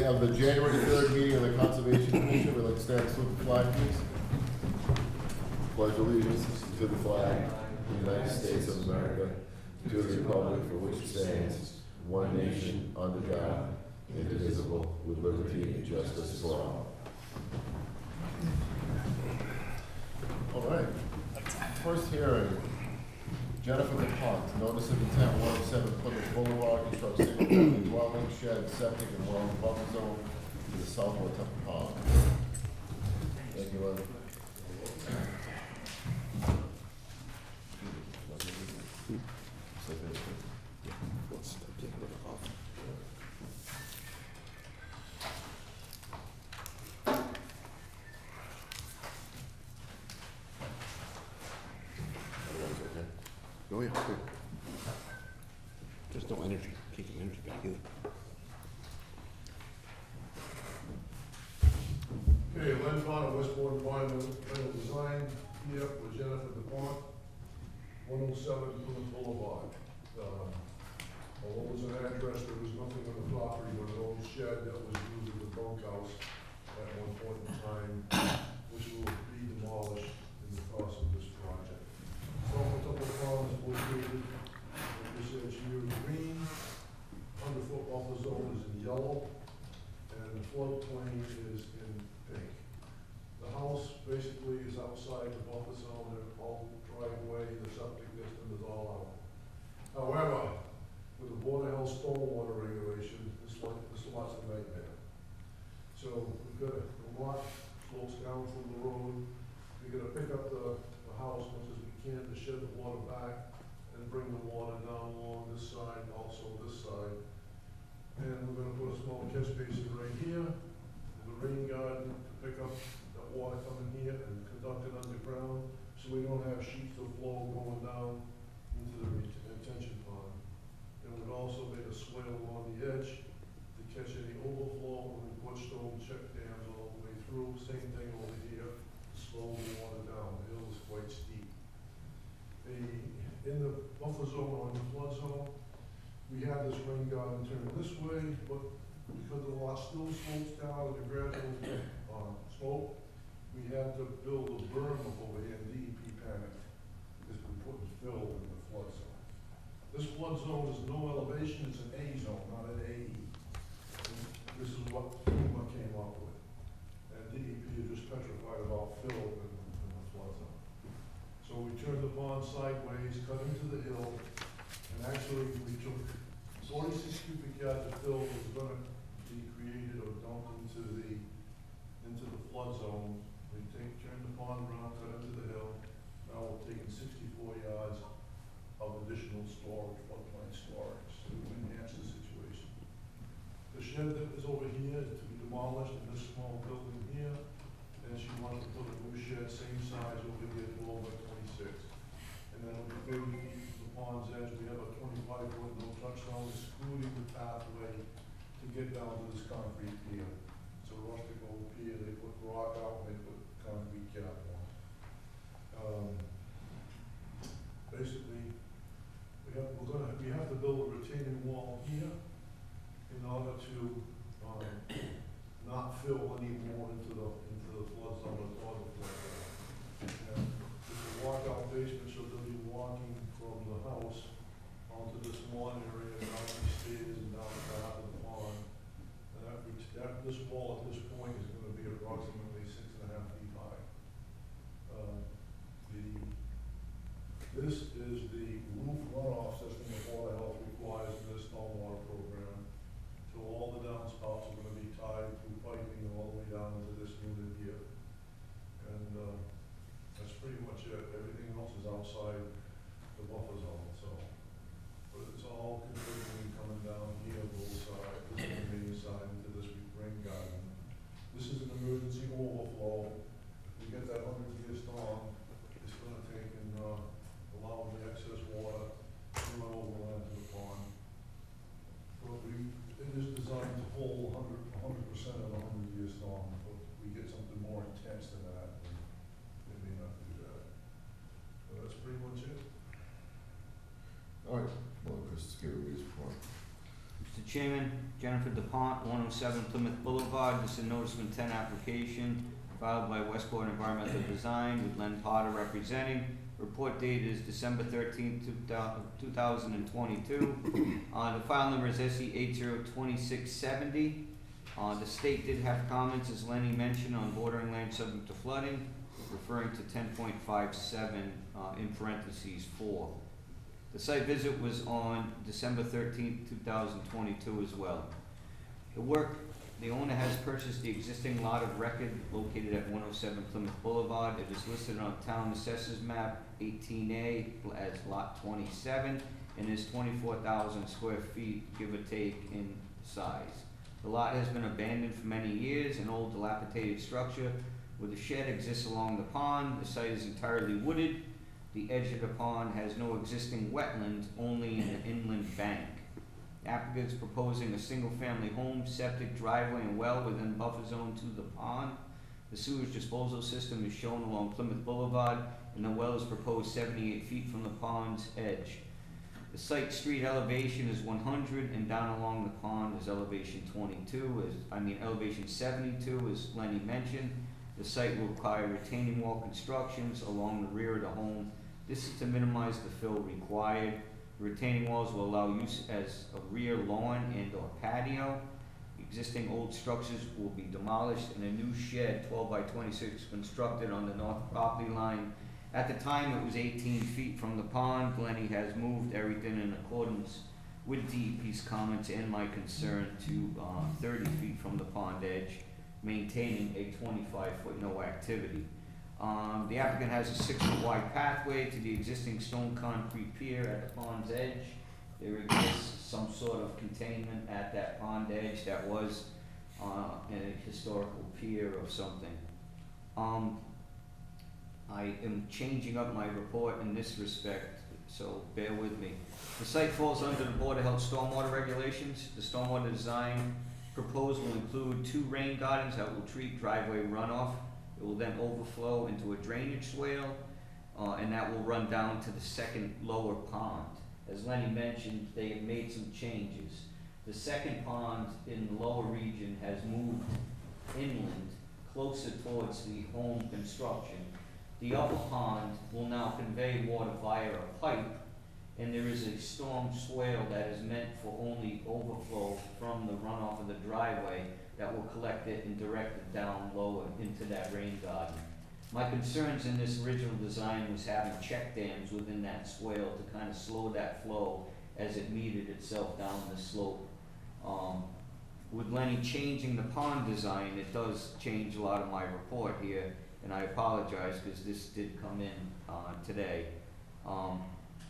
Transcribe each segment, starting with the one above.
have the January 3rd meeting of the Conservation Commission. We'd like to stand with the flag, please. Pledge allegiance to the flag of the United States of America, to the republic for which it stands, one nation, under God, indivisible, with liberty and justice for all. All right. First hearing, Jennifer DePont, notice of intent 107 Plymouth Boulevard, construct single-family dwelling, shed, septic, and well buffer zone to the southwest of the pond. Thank you, Lynn. Oh, yeah, good. There's no energy, taking energy back either. Okay, Len Connor, Westbourne Environmental Design, here with Jennifer DePont, 107 Plymouth Boulevard. Although it was an address, there was nothing on the property but an old shed that was used as a bunkhouse at one point in time, which will be demolished in the course of this project. So a couple of ponds located, like this is here in green, 100-foot buffer zone is in yellow, and the floodplain is in pink. The house basically is outside the buffer zone, the whole driveway, the septic system is all out. However, with the Board of Health stormwater regulation, this lot's a nightmare. So we've got a lot slopes down from the road. We're gonna pick up the house much as we can to shed the water back and bring the water down along this side, also this side. And we're gonna put a small catch basin right here, and the rain garden to pick up that water coming here and conduct it underground, so we don't have sheets of flow going down into the retention pond. And we've also made a swale along the edge to catch any overflow, and we put stone check dams all the way through. Same thing over here, to slow the water down. The hill is quite steep. In the buffer zone or in the flood zone, we have this rain garden turn this way, but because the lot still slopes down at a gradual slope, we had to build a berm up over here, and DEP panicked because we put fill in the flood zone. This flood zone is no elevation, it's an A zone, not an AE. And this is what FEMA came up with. And DEP is just petrified about fill in the flood zone. So we turned the pond sideways, cut into the hill, and actually we took 46 cubic yards of fill that was gonna be created or dumped into the flood zone. We turned the pond around, cut into the hill. Now we're taking 64 yards of additional storage, floodplain storage, to enhance the situation. The shed that is over here is to be demolished in this small building here, and she wants to put a new shed, same size over here, 12 by 26. And then it'll be 30 feet from the pond's edge. We have a 25-foot no-touch zone, excluding the pathway to get down to this concrete pier. It's a rustical pier, they put rock out, and they put concrete cap on. Basically, we have to build a retaining wall here in order to not fill any more into the flood zone or the flood zone. And it's a walkout basement, so they'll be walking from the house onto this lawn area, down the stairs and down the path of the pond. And this wall at this point is going to be approximately 6.5 feet high. This is the roof runoff system that Board of Health requires in this stormwater program. So all the downspouts are going to be tied through piping all the way down into this unit here. And that's pretty much it. Everything else is outside the buffer zone. So, but it's all contributing coming down here, both sides, this is the main side into this rain garden. This is an emergency overflow. If we get that 100-year storm, it's going to take and allow the excess water to run overland to the pond. But it is designed to hold 100% of the 100-year storm. But if we get something more intense than that, then it may not do that. But that's pretty much it. All right. Well, Chris, give a report. Mr. Chairman, Jennifer DePont, 107 Plymouth Boulevard. This is a notice of intent application filed by Westport Environmental Design with Len Potter representing. Report date is December 13th, 2022. The file number is SE 802670. The state did have comments, as Lenny mentioned, on bordering land subject to flooding, referring to 10.57 in parentheses 4. The site visit was on December 13th, 2022 as well. The owner has purchased the existing lot of record located at 107 Plymouth Boulevard. It is listed on Town Assessors Map 18A as Lot 27 and is 24,000 square feet, give or take, in size. The lot has been abandoned for many years, an old dilapidated structure with a shed exists along the pond. The site is entirely wooded. The edge of the pond has no existing wetlands, only an inland bank. The applicant is proposing a single-family home, septic, driveway, and well within buffer zone to the pond. The sewage disposal system is shown along Plymouth Boulevard, and the well is proposed 78 feet from the pond's edge. The site street elevation is 100, and down along the pond is elevation 72, as Lenny mentioned. The site will require retaining wall constructions along the rear of the home. This is to minimize the fill required. Retaining walls will allow use as a rear lawn and or patio. Existing old structures will be demolished and a new shed 12 by 26 constructed on the north property line. At the time it was 18 feet from the pond. Lenny has moved everything in accordance with DEP's comments and my concern to 30 feet from the pond edge, maintaining a 25-foot no activity. The applicant has a 6-foot wide pathway to the existing stone concrete pier at the pond's edge. There exists some sort of containment at that pond edge that was a historical pier or something. I am changing up my report in this respect, so bear with me. The site falls under the Board of Health stormwater regulations. The stormwater design proposed will include 2 rain gardens that will treat driveway runoff. It will then overflow into a drainage swale, and that will run down to the second lower pond. As Lenny mentioned, they have made some changes. The second pond in the lower region has moved inland, closer towards the home construction. The upper pond will now convey water via a pipe, and there is a storm swale that is meant for only overflow from the runoff of the driveway that will collect it and direct it down lower into that rain garden. My concerns in this original design was having check dams within that swale to kind of slow that flow as it metered itself down the slope. With Lenny changing the pond design, it does change a lot of my report here, and I apologize because this did come in today.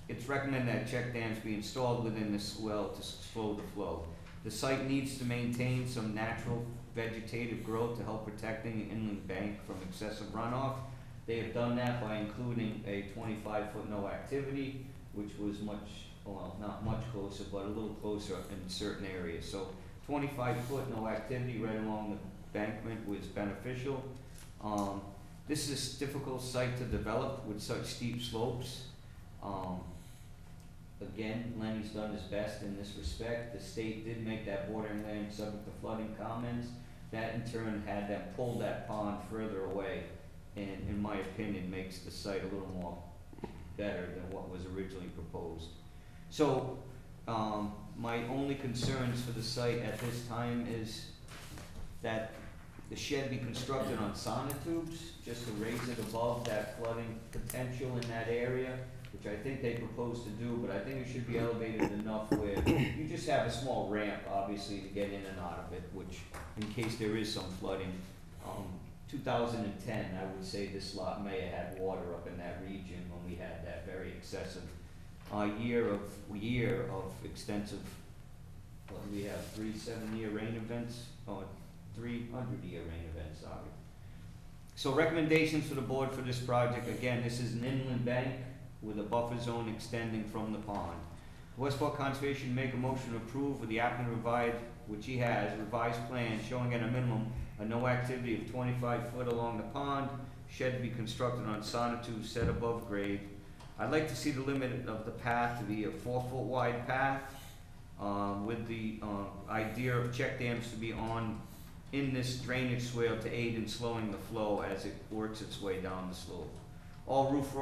It's recommended that check dams be installed within the swell to slow the flow. The site needs to maintain some natural vegetative growth to help protecting the inland bank from excessive runoff. They have done that by including a 25-foot no activity, which was not much closer, but a little closer in certain areas. So 25-foot no activity right along the embankment was beneficial. This is a difficult site to develop with such steep slopes. Again, Lenny's done his best in this respect. The state did make that bordering land subject to flooding comments. That in turn had them pull that pond further away, and in my opinion makes the site a little more better than what was originally proposed. So my only concerns for the site at this time is that the shed be constructed on sonotubes just to raise it above that flooding potential in that area, which I think they propose to do, but I think it should be elevated enough where you just have a small ramp, obviously, to get in and out of it, which, in case there is some flooding. 2010, I would say this lot may have had water up in that region when we had that very excessive year of extensive, what do we have, 3 7-year rain events, or 300-year rain events, sorry. So recommendations for the board for this project, again, this is an inland bank with a buffer zone extending from the pond. Westport Conservation make a motion to approve with the applicant provide, which he has, revised plan showing at a minimum a no activity of 25 foot along the pond, shed to be constructed on sonotubes set above grade. I'd like to see the limit of the path to be a 4-foot wide path. with the, idea of check dams to be in this drainage swale to aid in slowing the flow as it works its way down the slope. All roof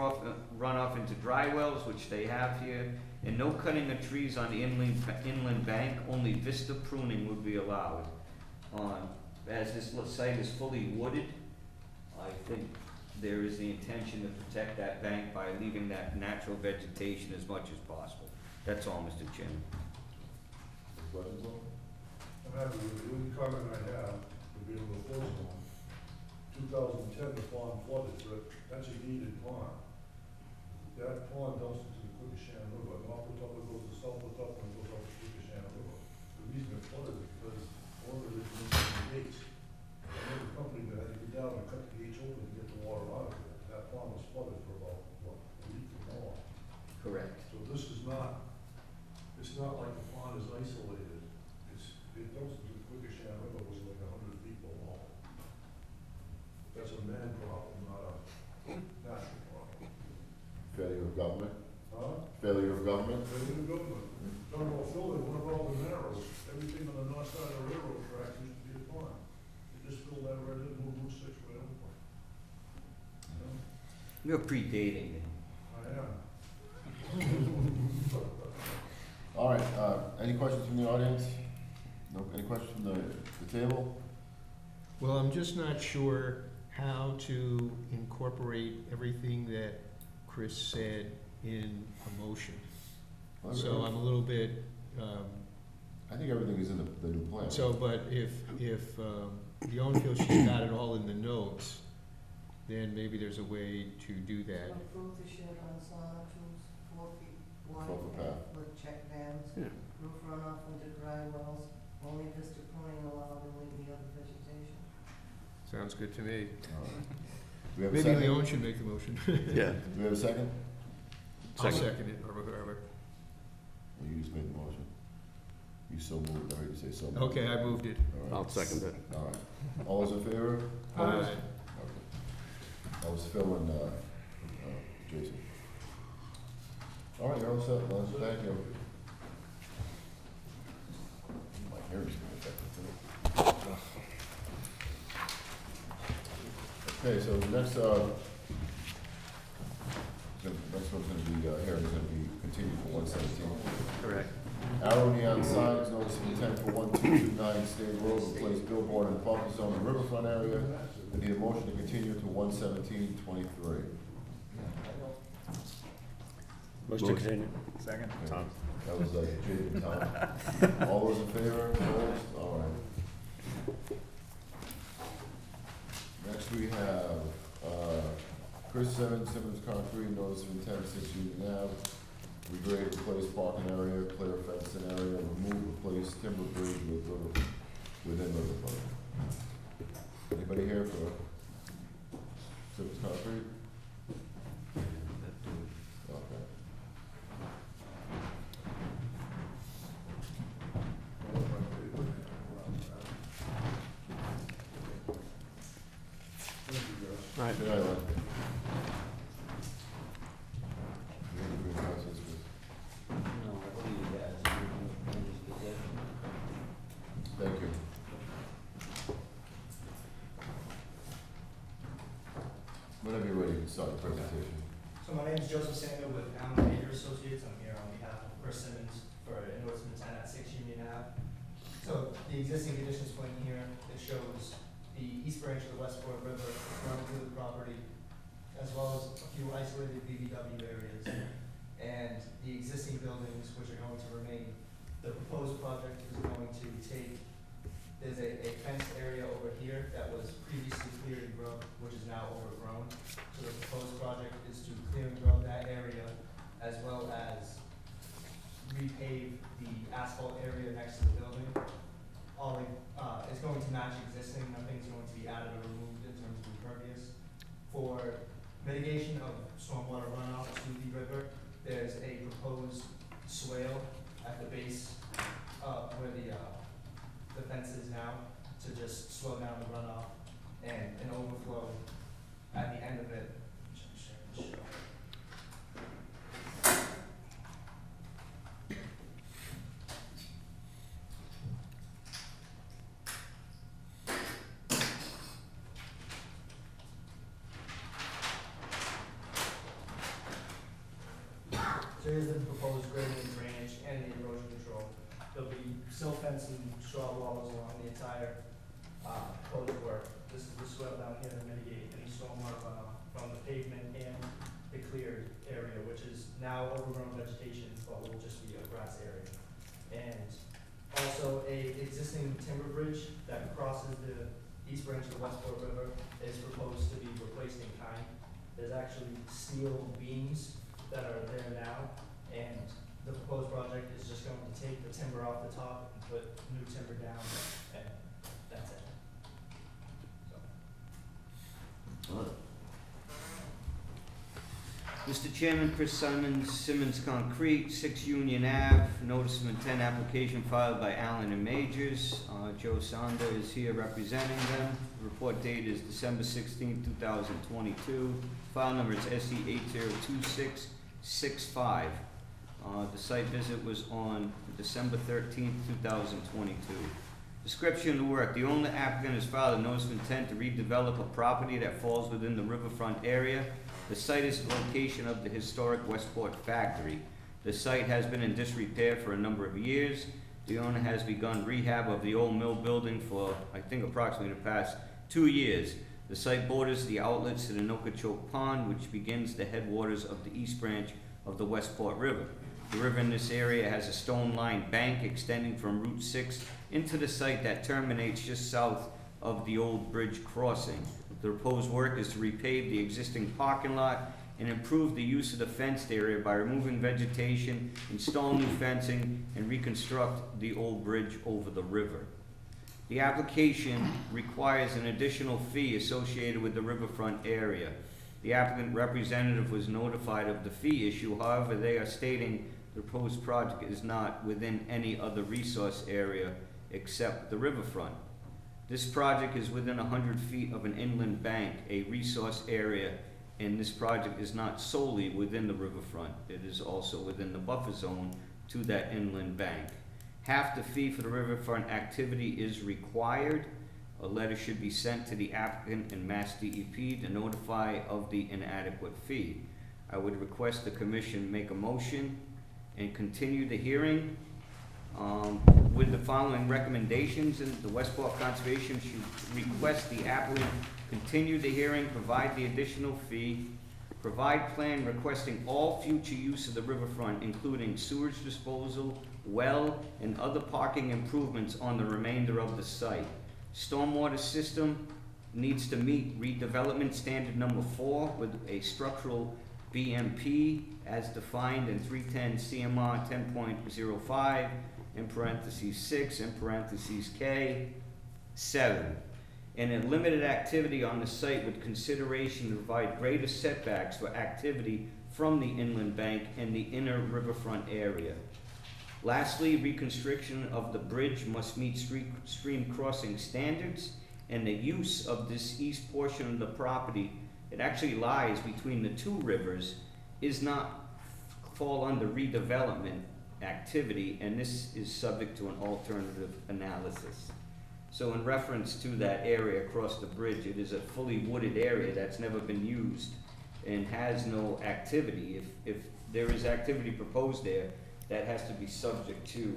runoff into dry wells, which they have here, and no cutting of trees on the inland bank, only vista pruning would be allowed. As this site is fully wooded, I think there is the intention to protect that bank by leaving that natural vegetation as much as possible. That's all, Mr. Chairman. Questions on it? I'm happy with the only comment I have, to be able to oppose one. 2010, the pond flooded, but that's a needed pond. That pond dumps into the Quikasham River, North Pawtucket goes to South Pawtucket and goes out to Quikasham River. The reason it flooded is because one of the gates, another company that had to get down and cut the gates open to get the water out of it. That pond was flooded for about, what, a week or more. Correct. So this is not, it's not like the pond is isolated. It dumps into the Quikasham River, was like 100 feet below. That's a man problem, not a natural problem. Failure of government? Huh? Failure of government? Maybe the government. Talking about filling, what about the narrows? Everything on the north side of the railroad track used to be a pond. You just fill that right in, move Route 6 right over. You know? You're predating it. I am. All right, any questions from the audience? No, any questions from the table? Well, I'm just not sure how to incorporate everything that Chris said in a motion. So I'm a little bit, I think everything is in the new plan. but if Leon feels she's got it all in the notes, then maybe there's a way to do that. Approve the shed on sonotubes, 4 feet wide 4 foot path. with check dams, Yeah. roof runoff into dry wells, only vista pruning allowed and leave the other vegetation. Sounds good to me. All right. Do we have a Maybe second? Leon should make the motion. Yeah. Do we have a second? I'll Second. second it, or whoever. Well, you just made the motion. You so moved, I heard you say so moved. Okay, I moved it. All right. I'll second it. All right. All those in favor? Opposed? Aye. Okay. That was Phil and, Jason. All right, you're all set, Lance, thank you. My hearing's gonna affect it too. Okay, so the next one's gonna be, hearing is gonna be continued for 117. Correct. Arrow neon signs, notice of intent for 1229 State Road, replace billboard in the parking zone in the riverfront area. I need a motion to continue to 11723. Motion to continue. Second. Tom. That was Jake and Tom. All those in favor, opposed? All right. Next we have, Chris Simmons, Concrete, notice of intent, 6 Union Ave. Regrade, replace parking area, clear fenced area, remove, replace timber bridge within riverfront. Anybody here for Simmons Concrete? Okay. Thank you, guys. All right. Good night, Lynn. You have a good process with- Thank you. Whenever you're ready, you can start the presentation. So my name is Joseph Samuel with Allen Baker Associates. I'm here on behalf of Chris Simmons for endorsement 10 at 6 Union Ave. So the existing conditions plan here, it shows the east branch of the West Fork River running through the property, as well as a few isolated BBW areas. And the existing buildings, which are going to remain. The proposed project is going to take, there's a fenced area over here that was previously cleared and grown, which is now overgrown. So the proposed project is to clear and grow that area, as well as repave the asphalt area next to the building. All, it's going to match existing, nothing's going to be added or removed in terms of impervious. For mitigation of stormwater runoff to the river, there's a proposed swale at the base of where the fence is now, to just slow down the runoff and an overflow at the end of it. here's the proposed grading and drainage and the erosion control. There'll be silt fence and straw walls along the entire, proposed work. This is the swell down here to mitigate any stormwater runoff from the pavement and the cleared area, which is now overgrown vegetation, but will just be a grass area. And also a existing timber bridge that crosses the east branch of the Westport River is proposed to be replaced in kind. There's actually steel beams that are there now, and the proposed project is just going to take the timber off the top and put new timber down, and that's it. So. Mr. Chairman, Chris Simons, Simmons Concrete, 6 Union Ave, notice of intent application filed by Allen and Majors. Joe Sonda is here representing them. The report date is December 16, 2022. File number is SE 802665. The site visit was on December 13, 2022. Description of the work. The owner applicant has filed a notice of intent to redevelop a property that falls within the riverfront area. The site is the location of the historic Westport factory. The site has been in disrepair for a number of years. The owner has begun rehab of the old mill building for, I think, approximately the past 2 years. The site borders the outlets to the Nokachoke Pond, which begins the headwaters of the east branch of the Westport River. The river in this area has a stone-lined bank extending from Route 6 into the site that terminates just south of the old bridge crossing. The proposed work is to repave the existing parking lot and improve the use of the fenced area by removing vegetation, install new fencing, and reconstruct the old bridge over the river. The application requires an additional fee associated with the riverfront area. The applicant representative was notified of the fee issue. However, they are stating the proposed project is not within any other resource area except the riverfront. This project is within 100 feet of an inland bank, a resource area, and this project is not solely within the riverfront. It is also within the buffer zone to that inland bank. Half the fee for the riverfront activity is required. A letter should be sent to the applicant and Mass DEP to notify of the inadequate fee. I would request the commission make a motion and continue the hearing with the following recommendations. And the Westport Conservation should request the applicant continue the hearing, provide the additional fee, provide plan requesting all future use of the riverfront, including sewage disposal, well, and other parking improvements on the remainder of the site. Stormwater system needs to meet redevelopment standard number 4 with a structural BMP as defined in 310 CMR 10.05 in parentheses 6 in parentheses K 7. And a limited activity on the site with consideration to provide greater setbacks for activity from the inland bank and the inner riverfront area. Lastly, reconstruction of the bridge must meet stream crossing standards, and the use of this east portion of the property, it actually lies between the 2 rivers, is not fall under redevelopment activity, and this is subject to an alternative analysis. So in reference to that area across the bridge, it is a fully wooded area that's never been used and has no activity. If there is activity proposed there, that has to be subject to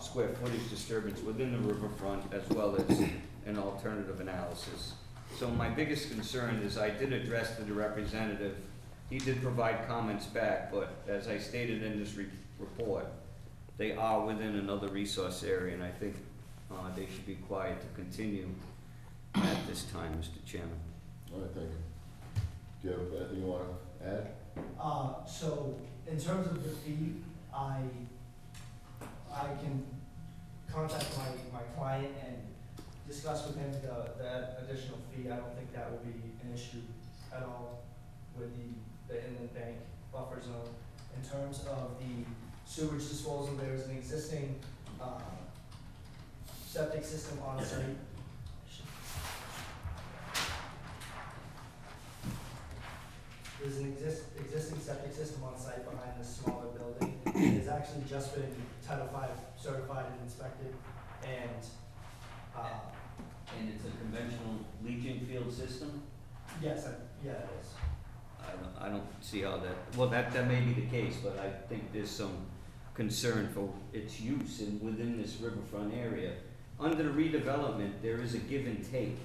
square footage disturbance within the riverfront as well as an alternative analysis. So my biggest concern is I did address to the representative. He did provide comments back, but as I stated in this report, they are within another resource area, and I think they should be quiet to continue at this time, Mr. Chairman. All right, thank you. Do you have anything you want to add? So in terms of the fee, I can contact my client and discuss with him the additional fee. I don't think that will be an issue at all with the inland bank buffer zone. In terms of the sewage disposal, there is an existing septic system on site. There's an existing septic system on site behind this smaller building. It has actually just been Title V certified and inspected, and And it's a conventional leaching field system? yes, yeah, it is. I don't see how that, well, that may be the case, but I think there's some concern for its use within this riverfront area. Under the redevelopment, there is a give and take.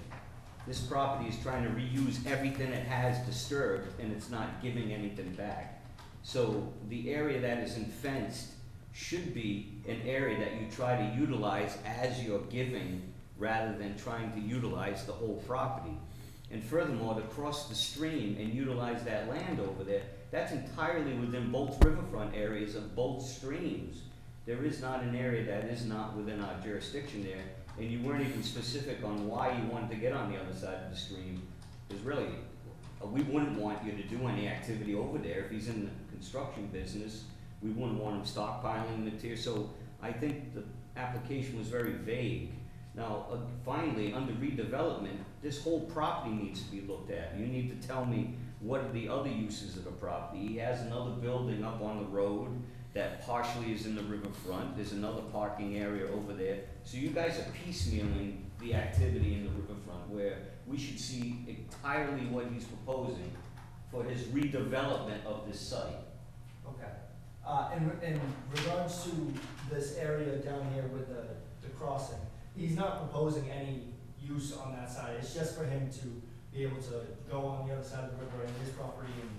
This property is trying to reuse everything it has disturbed, and it's not giving anything back. So the area that isn't fenced should be an area that you try to utilize as you're giving, rather than trying to utilize the whole property. And furthermore, to cross the stream and utilize that land over there, that's entirely within both riverfront areas of both streams. There is not an area that is not within our jurisdiction there, and you weren't even specific on why you wanted to get on the other side of the stream. Because really, we wouldn't want you to do any activity over there. If he's in the construction business, we wouldn't want him stockpiling material. So I think the application was very vague. Now, finally, under redevelopment, this whole property needs to be looked at. You need to tell me what are the other uses of the property. He has another building up on the road that partially is in the riverfront. There's another parking area over there. So you guys are piecemealing the activity in the riverfront, where we should see entirely what he's proposing for his redevelopment of this site. Okay. In regards to this area down here with the crossing, he's not proposing any use on that side. It's just for him to be able to go on the other side of the river and his property and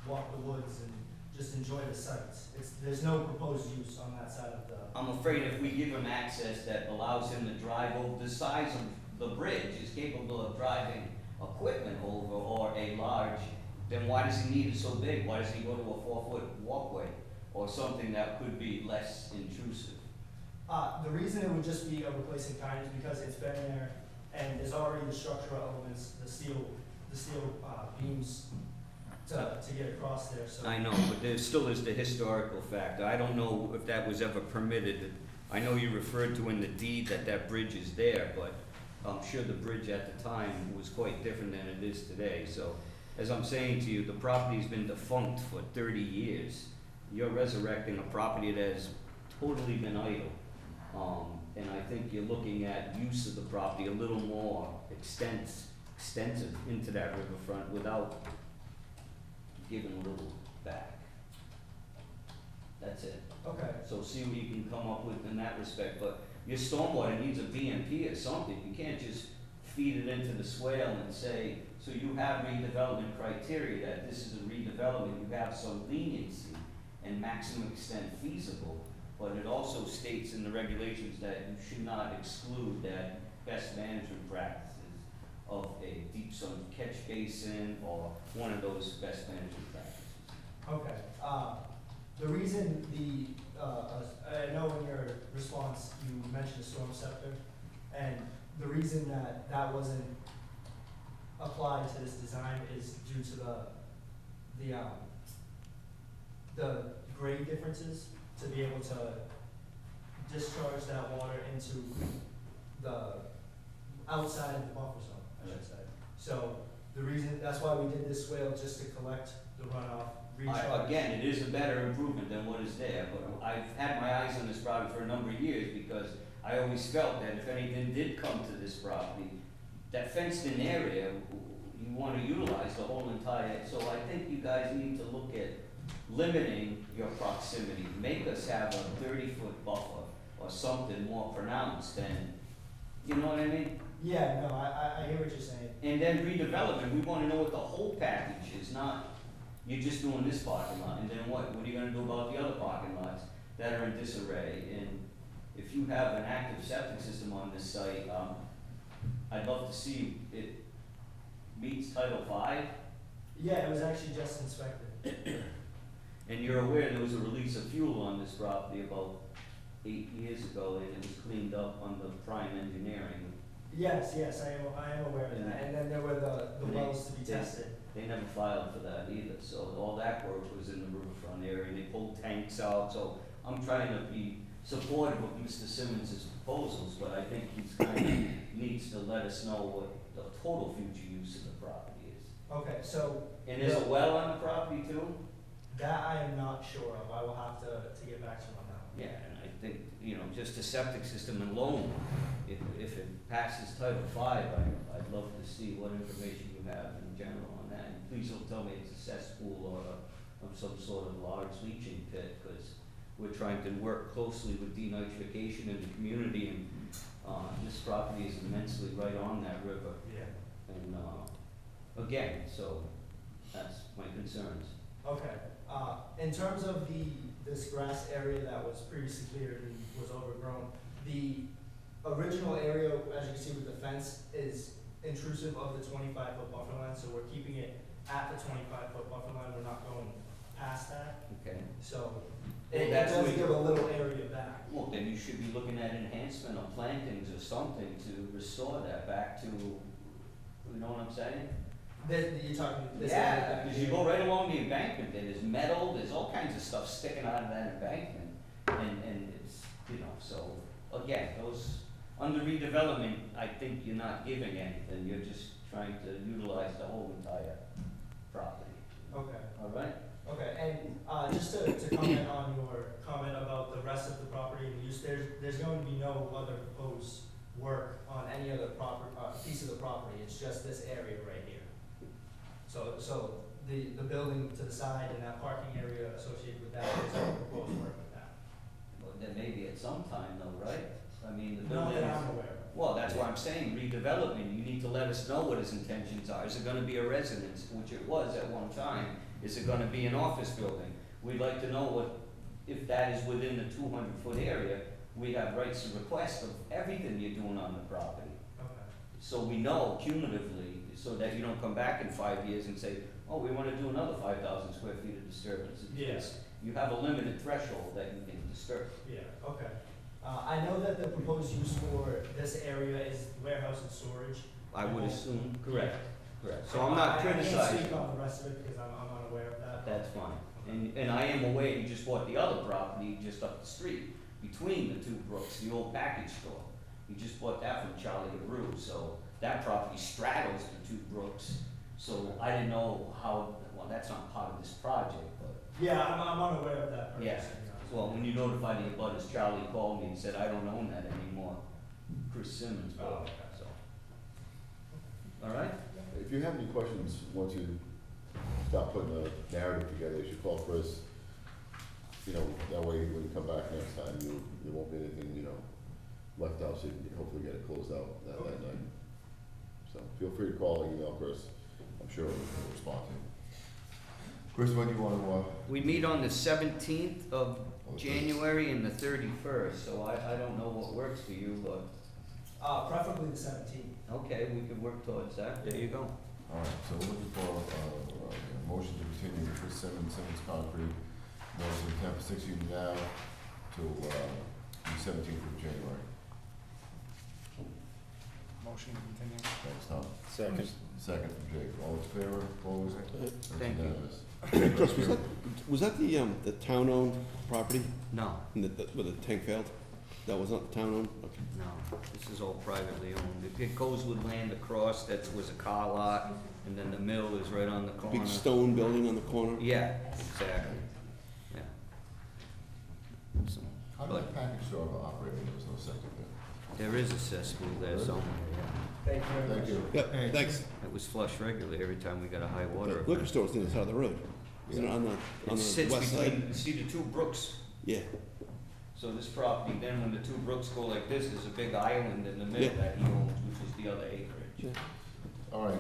walk the woods and just enjoy the sights. There's no proposed use on that side of the. I'm afraid if we give him access that allows him to drive over the size of the bridge, is capable of driving equipment over, or a large, then why does he need it so big? Why does he go to a 4-foot walkway or something that could be less intrusive? The reason it would just be a replacing kind is because it's been there and there's already the structural elements, the steel beams to get across there, so. I know, but there still is the historical factor. I don't know if that was ever permitted. I know you referred to in the deed that bridge is there, but I'm sure the bridge at the time was quite different than it is today. So, as I'm saying to you, the property's been defunct for 30 years. You're resurrecting a property that has totally been idle. And I think you're looking at use of the property a little more extensive into that riverfront without giving a little back. That's it. Okay. So see what you can come up with in that respect, but your stormwater needs a BMP or something. You can't just feed it into the swale and say, so you have redevelopment criteria, that this is a redevelopment, you have some leniency and maximum extent feasible, but it also states in the regulations that you should not exclude that best management practices of a deep sun catch basin or one of those best management practices. Okay. The reason I know in your response you mentioned the storm scepter, and the reason that wasn't applied to this design is due to the grade differences to be able to discharge that water into the outside of the buffer zone, I should say. So that's why we did this swale, just to collect the runoff, recharge. Again, it is a better improvement than what is there, but I've had my eyes on this property for a number of years because I always felt that if anything did come to this property, that fenced-in area, you want to utilize the whole entire, so I think you guys need to look at limiting your proximity. Make us have a 30-foot buffer or something more pronounced than, you know what I mean? Yeah, no, I hear what you're saying. And then redevelopment, we want to know what the whole package is, not you're just doing this parking lot, and then what? What are you gonna do about the other parking lots that are in disarray? And if you have an active septic system on this site, I'd love to see it meets Title V. Yeah, it was actually just inspected. And you're aware there was a release of fuel on this property about 8 years ago, and it was cleaned up under Prime Engineering. Yes, I am aware of that. And then there were the wells to be tested. They never filed for that either, so all that work was in the riverfront area. They pulled tanks out, so I'm trying to be supportive of Mr. Simmons' proposals, but I think he's kind of needs to let us know what the total future use of the property is. Okay, so. And there's a well on the property too? That I am not sure of. I will have to get back to you on that one. Yeah, and I think, you know, just a septic system alone, if it passes Title V, I'd love to see what information you have in general on that. And please don't tell me it's a cesspool or some sort of large leaching pit, because we're trying to work closely with denitrification in the community, and this property is immensely right on that river. Yeah. And, again, so that's my concerns. Okay, in terms of this grass area that was previously cleared and was overgrown, the original area, as you can see with the fence, is intrusive of the 25-foot buffer line, so we're keeping it at the 25-foot buffer line, we're not going past that, Okay? so Well, it that's does what- give a little area back. Well, then you should be looking at enhancement of plantings or something to restore that back to, you know what I'm saying? You're talking this area Yeah, back because you here. go right along the embankment, there's metal, there's all kinds of stuff sticking out of that embankment. And it's, you know, so, again, those, under redevelopment, I think you're not giving anything, you're just trying to utilize the whole entire property, Okay. all right? Okay, and just to comment on your comment about the rest of the property and use, there's going to be no other proposed work on any other piece of the property, it's just this area right here. So the building to the side and that parking area associated with that, there's no proposed work with that. Well, then maybe at some time though, right? I mean, the Not building. that I'm aware of. Well, that's why I'm saying redevelopment, you need to let us know what his intentions are. Is it gonna be a residence, which it was at one time? Is it gonna be an office building? We'd like to know what, if that is within the 200-foot area, we have rights to request of everything you're doing on the property. Okay. So we know cumulatively, so that you don't come back in 5 years and say, oh, we wanna do another 5,000 square feet of disturbance. Yes. You have a limited threshold that you can disturb. Yeah, okay. I know that the proposed use for this area is warehouse and storage. I would assume, correct. So I- I'm not I can't criticizing. speak on the rest of it because I'm unaware of that. That's fine. And I am aware you just bought the other property just up the street, between the two brooks, the old package store. You just bought that from Charlie LaRue, so that property straddles the two brooks. So I didn't know how, well, that's not part of this project, but, Yeah, I'm unaware of that. Yeah. purchase, to be honest. well, when you notified the abutters, Charlie called me and said, I don't own that anymore. Chris Simmons Oh, bought it, okay. so. All right? If you have any questions, once you start putting a narrative together, you should call Chris. You know, that way when you come back next time, there won't be anything, you know, left out, so you can hopefully get it closed out that night. So feel free to call or email Chris, I'm sure he'll respond to you. Chris, when do you wanna, We meet on the 17th of January and the 31st, so I don't know what works for you, but, Preferably the 17th. okay, we could work towards that. There you go. alright, so we're looking for, a motion to continue Chris Simmons Concrete, notice of intent for 6 Union Ave till, the 17th of January. Motion to continue. Thanks, Tom. Second. Second from Jake. All in favor, opposed? That's Thank you. unanimous. Chris, was that the town-owned property No, where the tank failed? That was not the town-owned? Okay. no, this is all privately owned. It goes with land across, that was a car lot, and then the mill is right on the corner. Big stone building on the corner? Yeah, exactly, yeah. So, How did that package store operate when there was no septic there? there is a cesspool there somewhere, yeah. Thank you very much. Thank you. Yeah, thanks. It was flushed regularly every time we got a high water The event. liquor store's on the side of the road. Isn't it on the It west sits side? between, see the two brooks? Yeah. So this property, then when the two brooks go like this, there's a big island in the middle Yeah. that he owns, which is the other acreage. Yeah. All right,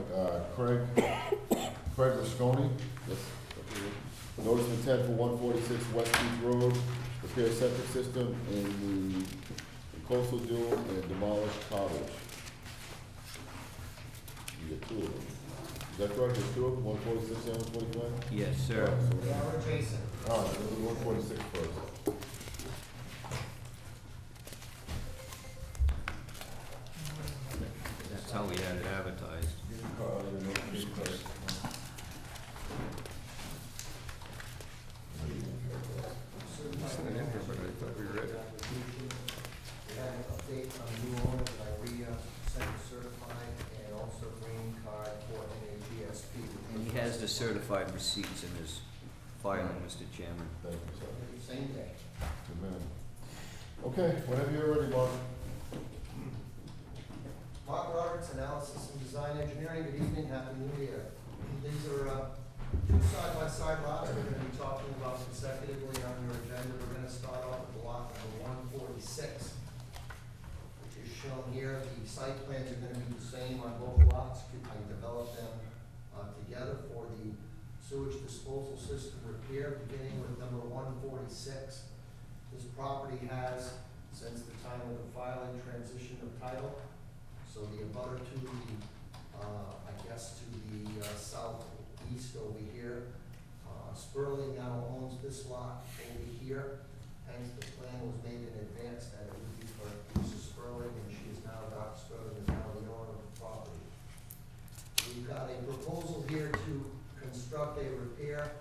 Craig Rasconi. Yes. Notice of intent for 146 West Beach Road, repair septic system in the coastal dune and demolish cottage. You get two of them. Is that correct? There's two of them, 146 and 145? Yes, All sir. right, so- They are adjacent. All right, we'll do 146 first. That's how we had it advertised. We had an update on the new owner that I sent certified and also green card for NAGSP. And he has the certified receipts in his filing, Mr. Chairman. Thank you, sir. Same day. Good man. Okay, whenever you're ready, Mark. Mark Roberts, Analysis and Design Engineering, good evening, happy new year. These are two side-by-side lots we're gonna be talking about consecutively on your agenda. We're gonna start off with lot number 146, which is shown here. The site plans are gonna be the same on both lots. I developed them together for the sewage disposal system repair, beginning with number 146. This property has, since the time of the filing, transition of title. So the abutter to the, I guess to the southeast over here, Sperling now owns this lot over here. Hence the plan was made in advance that it would be for Lisa Sperling, and she is now, Dr. Sperling is now the owner of the property. We've got a proposal here to construct a repair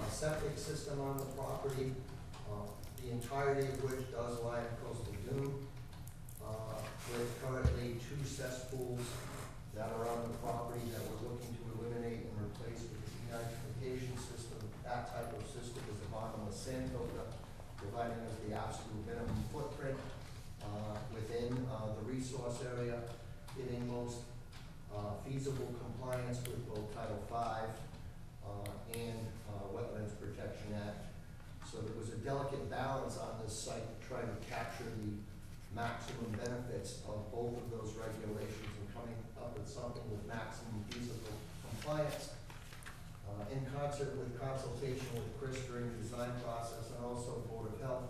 septic system on the property, the entirety of which does lie in coastal dune. With currently 2 cesspools that are on the property that we're looking to eliminate and replace with a denitrification system. That type of system is a bottomless sand filter, providing us the absolute minimum footprint within the resource area, giving most feasible compliance with both Title V and Wetlands Protection Act. So there was a delicate balance on this site to try to capture the maximum benefits of both of those regulations and coming up with something with maximum feasible compliance. In concert with consultation with Chris during the design process and also Board of Health,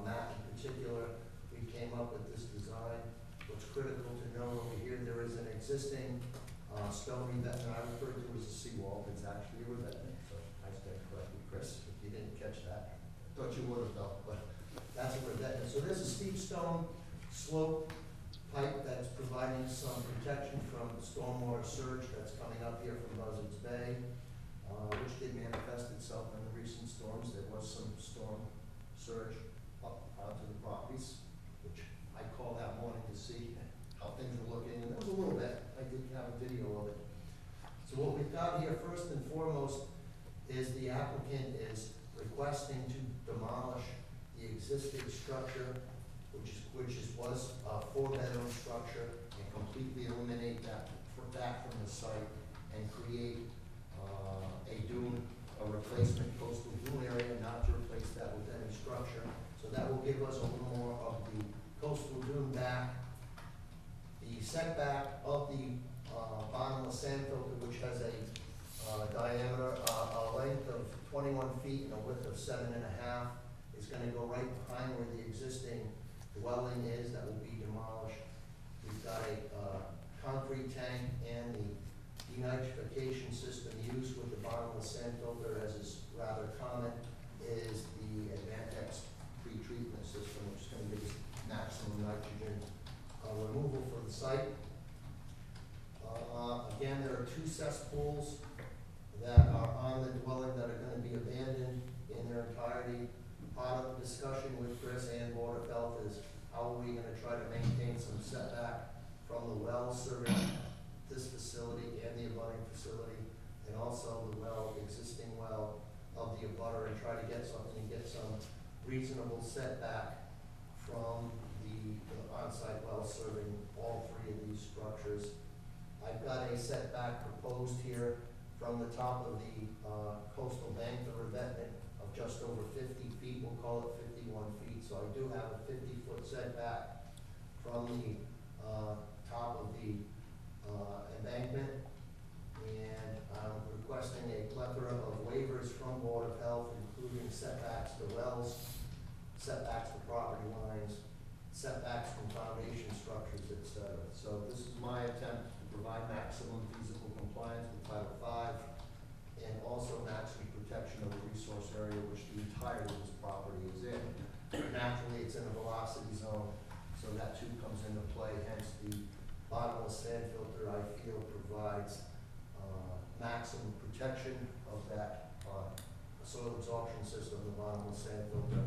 Matt in particular, we came up with this design. What's critical to know over here, there is an existing stone revetment I refer to as a seawall. It's actually a revetment, so I stand corrected, Chris, if you didn't catch that. Thought you would have though, but that's a revetment. So there's a steep stone slope pipe that's providing some protection from stormwater surge that's coming up here from Buzzards Bay, which did manifest itself in the recent storms. There was some storm surge up onto the properties, which I called that morning to see how things were looking, and there was a little bit. I did have a video of it. So what we've got here, first and foremost, is the applicant is requesting to demolish the existing structure, was a 4-bedroom structure, and completely eliminate that from the site and create a dune, a replacement coastal dune area, not to replace that with any structure. So that will give us a little more of the coastal dune back. The setback of the bottomless sand filter, which has a diameter, a length of 21 feet and a width of 7.5, is gonna go right behind where the existing dwelling is that will be demolished. We've got a concrete tank, and the denitrification system used with the bottomless sand filter, as is rather common, is the Advantex pre-treatment system, which is gonna give us maximum nitrogen removal for the site. Again, there are 2 cesspools that are on the dwelling that are gonna be abandoned in their entirety. Part of the discussion with Chris and Board of Health is how are we gonna try to maintain some setback from the well serving this facility and the abutting facility, and also the well, existing well of the abutter, and try to get something, get some reasonable setback from the on-site well serving all 3 of these structures. I've got a setback proposed here from the top of the coastal bank, the revetment, of just over 50 feet, we'll call it 51 feet. So I do have a 50-foot setback from the top of the embankment. And I'm requesting a plethora of waivers from Board of Health, including setbacks to wells, setbacks to property lines, setbacks from foundation structures, etc. So this is my attempt to provide maximum feasible compliance with Title V, and also maximum protection of the resource area, which the entirety of this property is in. Naturally, it's in a velocity zone, so that too comes into play. Hence, the bottomless sand filter, I feel, provides maximum protection of that soil absorption system, the bottomless sand filter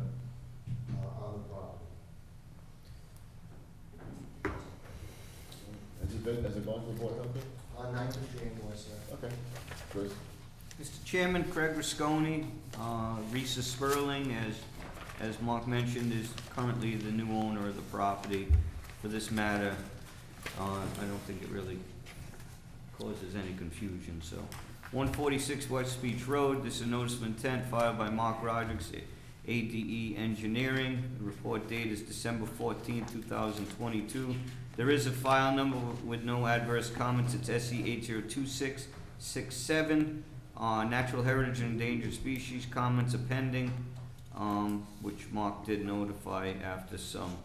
on the property. Has it gone to the board, okay? On 9th of January, sir. Okay. Chris? Mr. Chairman, Craig Rasconi, Risa Sperling, as as Mark mentioned, is currently the new owner of the property. For this matter, I don't think it really causes any confusion, so. 146 West Beach Road, this is a notice of intent filed by Mark Rodriguez, ADE Engineering. The report date is December 14, 2022. There is a file number with no adverse comments. It's SE 802667. Natural heritage and endangered species comments are pending, which Mark did notify after some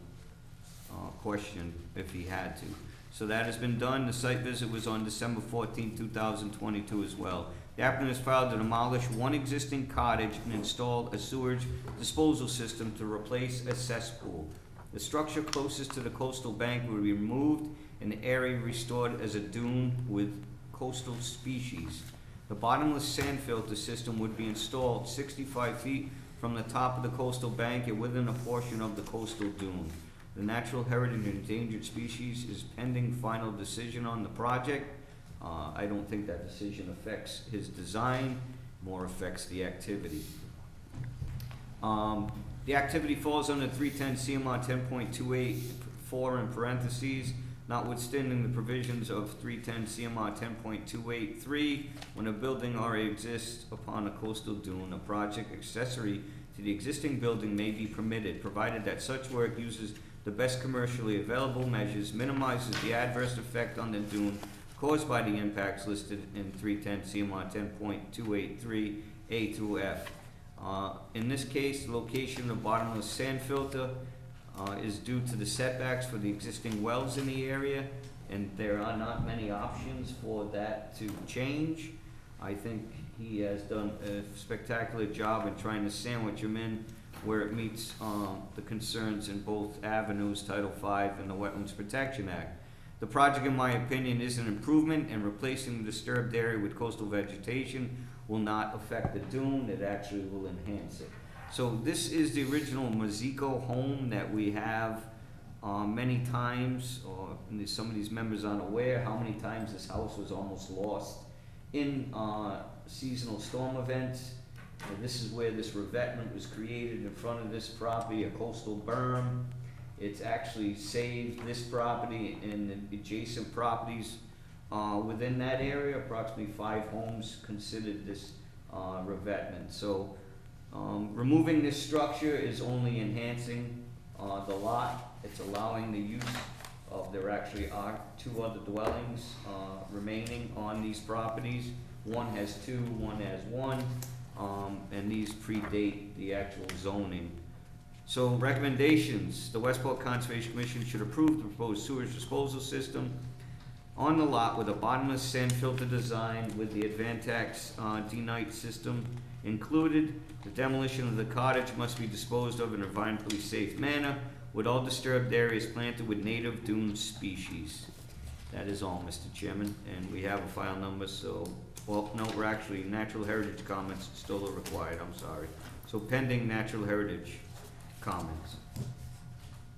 question if he had to. So that has been done. The site visit was on December 14, 2022 as well. The applicant has filed to demolish one existing cottage and install a sewage disposal system to replace a cesspool. The structure closest to the coastal bank will be removed and the area restored as a dune with coastal species. The bottomless sand filter system would be installed 65 feet from the top of the coastal bank and within a portion of the coastal dune. The natural heritage and endangered species is pending final decision on the project. I don't think that decision affects his design, more affects the activity. The activity falls under 310 CMR 10.284 in parentheses, notwithstanding the provisions of 310 CMR 10.283, when a building already exists upon a coastal dune, a project accessory to the existing building may be permitted, provided that such work uses the best commercially available measures, minimizes the adverse effect on the dune caused by the impacts listed in 310 CMR 10.283 A through F. In this case, the location of the bottomless sand filter is due to the setbacks for the existing wells in the area, and there are not many options for that to change. I think he has done a spectacular job in trying to sandwich them in where it meets the concerns in both avenues, Title V and the Wetlands Protection Act. The project, in my opinion, is an improvement, and replacing the disturbed area with coastal vegetation will not affect the dune, it actually will enhance it. So this is the original Mazico home that we have many times, or some of these members aren't aware how many times this house was almost lost in seasonal storm events. And this is where this revetment was created in front of this property, a coastal berm. It's actually saved this property and the adjacent properties within that area. Approximately 5 homes considered this revetment. So removing this structure is only enhancing the lot. It's allowing the use of, there actually are 2 other dwellings remaining on these properties. One has 2, one has 1. And these predate the actual zoning. So recommendations, the Westport Conservation Commission should approve the proposed sewage disposal system on the lot with a bottomless sand filter design with the Advantax D-Night system included. The demolition of the cottage must be disposed of in an environmentally safe manner with all disturbed areas planted with native dune species. That is all, Mr. Chairman, and we have a file number, so, well, no, we're actually, natural heritage comments still are required, I'm sorry. So pending natural heritage comments.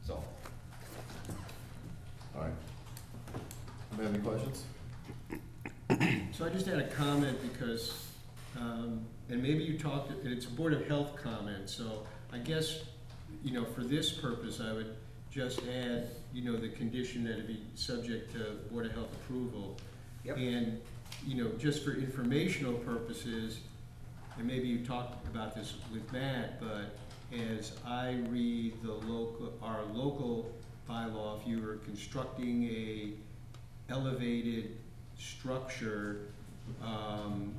So. All right. Any questions? So I just had a comment because, and maybe you talked, and it's a Board of Health comment, so I guess, you know, for this purpose, I would just add, you know, the condition that it be subject to Board of Health approval. Yep. And, you know, just for informational purposes, and maybe you talked about this with Matt, but as I read our local bylaw, if you were constructing a elevated structure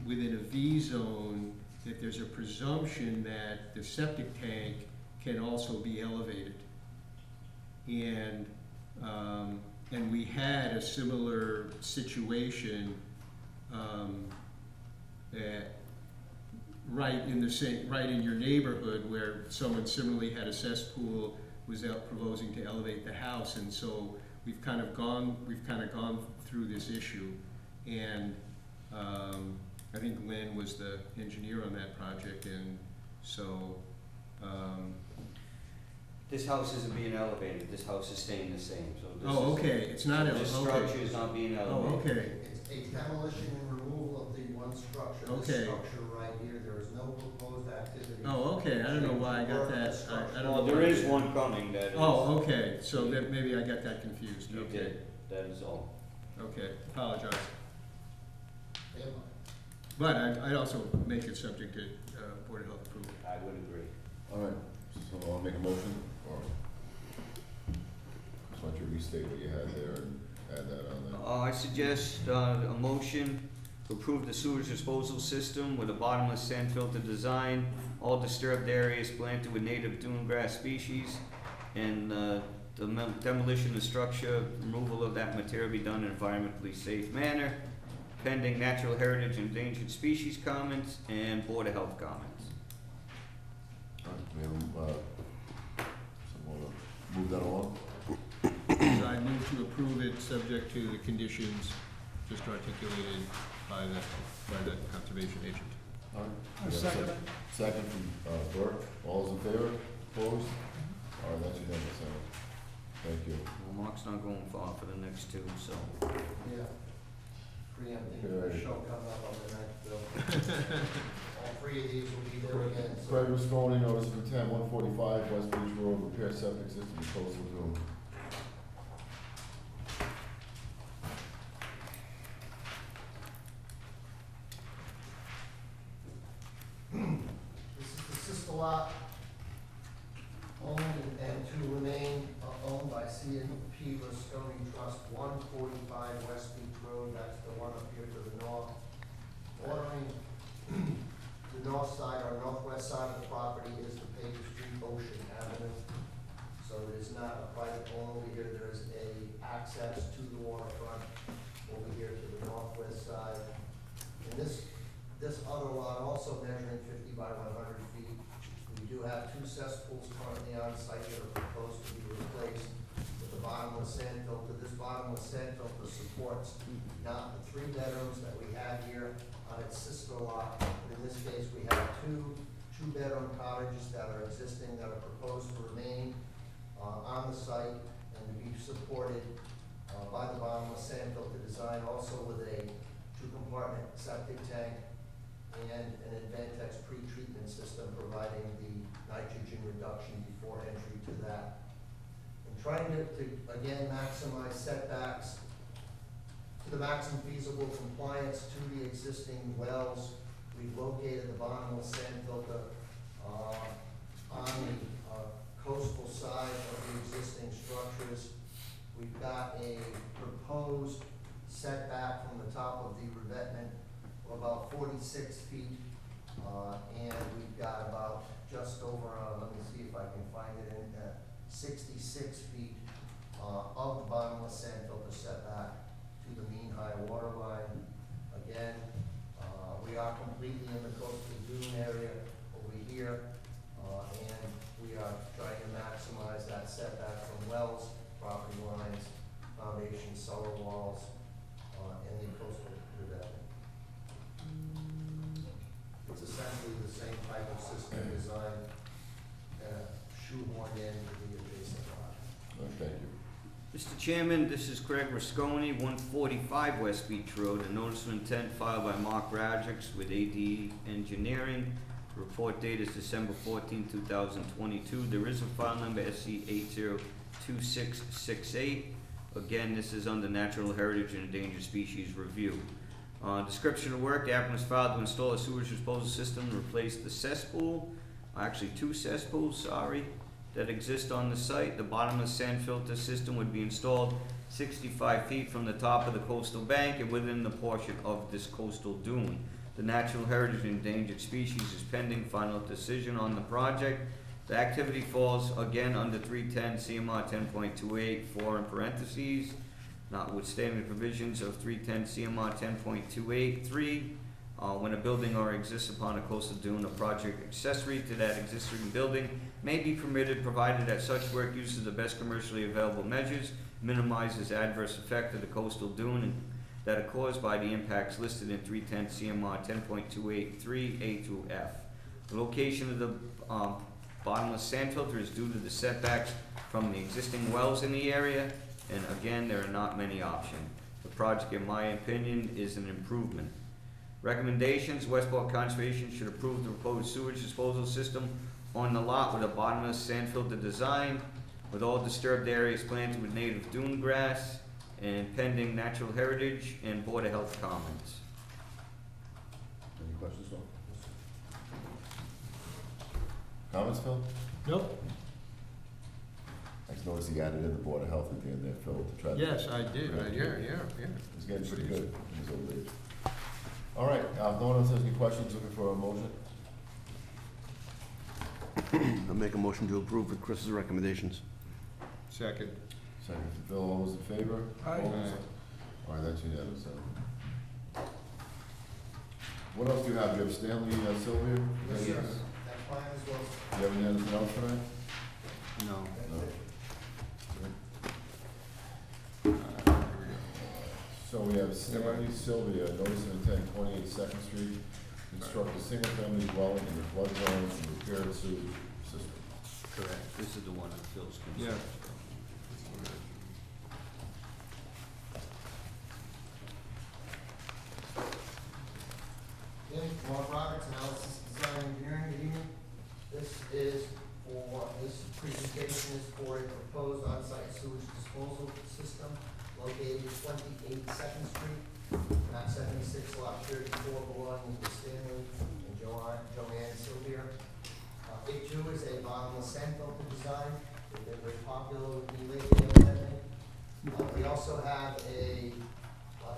within a V zone, that there's a presumption that the septic tank can also be elevated. And we had a similar situation that right in your neighborhood where someone similarly had a cesspool, was out proposing to elevate the house, and so we've kind of gone through this issue, and I think Lynn was the engineer on that project, and so. This house isn't being elevated, this house is staying the same, so this Oh, okay, it's not This elevated, structure is not being oh, elevated. okay, a demolition and removal of the one structure. This Okay. structure right here, there is no proposed activity. Oh, okay, I don't know why I got that, I don't know. Well, there why- is one coming that is. Oh, okay, so that, maybe I got that confused, You okay. did, that is all. Okay, apologize. Yeah. But I'd also make it subject to, Board of Health approval. I would agree. All right, so I'll make a motion, or just want you to restate what you had there and add that on there. I suggest, a motion to approve the sewage disposal system with a bottomless sand filter design, all disturbed areas planted with native dune grass species, and, demolition of structure, removal of that material be done in an environmentally safe manner, pending natural heritage and endangered species comments and Board of Health comments. All right, we have, someone wanna move that along? So I move to approve it, subject to the conditions just articulated by the conservation agent. All right. We have a second from, Burke, all those in favor, opposed? All right, that's unanimous, Alan. Thank you. Well, Mark's not going far for the next two, so. Yeah. Preempting Okay. the show coming up on the ninth, Bill. All three of these will be there again, so. Craig Rusconi, notice of intent, 145 West Beach Road, repair septic system, coastal dune. This is the sister lot owned and to remain owned by C&P Rusconi Trust, 145 West Beach Road, that's the one up here to the north. Bordering the north side or northwest side of the property is the Paper Street Ocean Avenue. So it is not a private home over here, there is a access to the waterfront over here to the northwest side. And this other lot also measuring 50 by 100 feet. We do have two cesspools currently on site that are proposed to be replaced with a bottomless sand filter. This bottomless sand filter supports not the 3 bedrooms that we have here on its sister lot. In this case, we have two-bedroom cottages that are existing, that are proposed to remain on the site and to be supported by the bottomless sand filter design, also with a 2-compartment septic tank and an Advantex pre-treatment system providing the nitrogen reduction before entry to that. And trying to again maximize setbacks to the maximum feasible compliance to the existing wells, we've located the bottomless sand filter on the coastal side of the existing structures. We've got a proposed setback from the top of the revetment of about 46 feet, and we've got about just over, let me see if I can find it, in 66 feet of the bottomless sand filter setback to the mean high water line. Again, we are completely in the coastal dune area over here, and we are trying to maximize that setback from wells, property lines, foundations, cellar walls, and the coastal revetment. It's essentially the same type of system design, shoehorned into the adjacent lot. Thank you. Mr. Chairman, this is Craig Rusconi, 145 West Beach Road. A notice of intent filed by Mark Radricks with AD Engineering. The report date is December 14, 2022. There is a file number SC 802668. Again, this is under Natural Heritage and Endangered Species Review. Description of work: the applicant is filed to install a sewage disposal system to replace the cesspool, actually 2 cesspools, sorry, that exist on the site. The bottomless sand filter system would be installed 65 feet from the top of the coastal bank and within the portion of this coastal dune. The Natural Heritage and Endangered Species is pending final decision on the project. The activity falls again under 310 CMR 10.28, 4 in parentheses, notwithstanding the provisions of 310 CMR 10.28, 3. When a building or exists upon a coastal dune, a project accessory to that existing building may be permitted, provided that such work uses the best commercially available measures, minimizes adverse effect of the coastal dune, and that are caused by the impacts listed in 310 CMR 10.28, 3A through F. The location of the bottomless sand filter is due to the setbacks from the existing wells in the area, and again, there are not many options. The project, in my opinion, is an improvement. Recommendations, Westport Conservation should approve the proposed sewage disposal system on the lot with a bottomless sand filter design, with all disturbed areas planted with native dune grass, and pending natural heritage and Board of Health comments. Any questions, Phil? Comments, Phil? Nope. I just noticed he added in the Board of Health at the end there, Phil, to try to. Yes, I did, yeah. He's getting pretty good in his old age. All right, if no one else has any questions, looking for a motion? I'll make a motion to approve with Chris's recommendations. Second. Second to Phil, all those in favor? Aye. All right, that's unanimous, then. What else do you have? You have Stanley, Sylvia? Yes, Anything sir. else? That plan is well. Do you have anything else tonight? No. No. So we have Stanley Sylvia, notice of intent, 28 Second Street, construct a single-family dwelling in the flood zone and repair the sewage system. Correct. This is the one that Phil's Yeah. concerned. Mark Roberts, Analysis Design Engineering, good evening. This presentation is for a proposed on-site sewage disposal system located 28 Second Street, map 76, lot 34, belonging to Stanley and Joanne Sylvia. It too is a bottomless sand filter design. They've been very popular with me lately, evidently. We also have a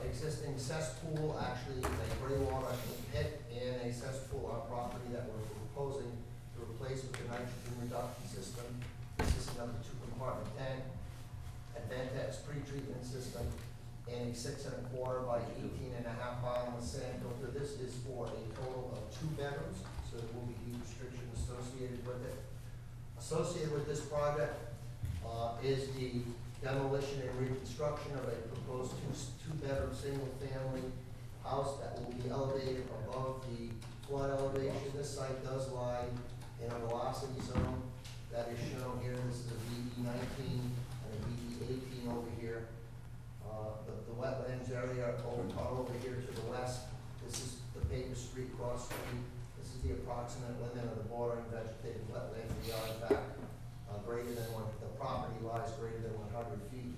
existing cesspool, actually a gray water pit and a cesspool on property that we're proposing to replace with the nitrogen reduction system. This is another 2-compartment tank, Advantex pre-treatment system, and a 6¼ by 18.5 bottomless sand filter. This is for a total of 2 bedrooms, so there will be heat restriction associated with it. Associated with this project is the demolition and reconstruction of a proposed 2-bedroom, single-family house that will be elevated above the flood elevation. This site does lie in a velocity zone that is shown here. This is a VE 19 and a VE 18 over here. The wetlands area are over here to the west. This is the paper street cross street. This is the approximate limit of the bordering vegetated wetlands. We are in fact greater than the property lies greater than 100 feet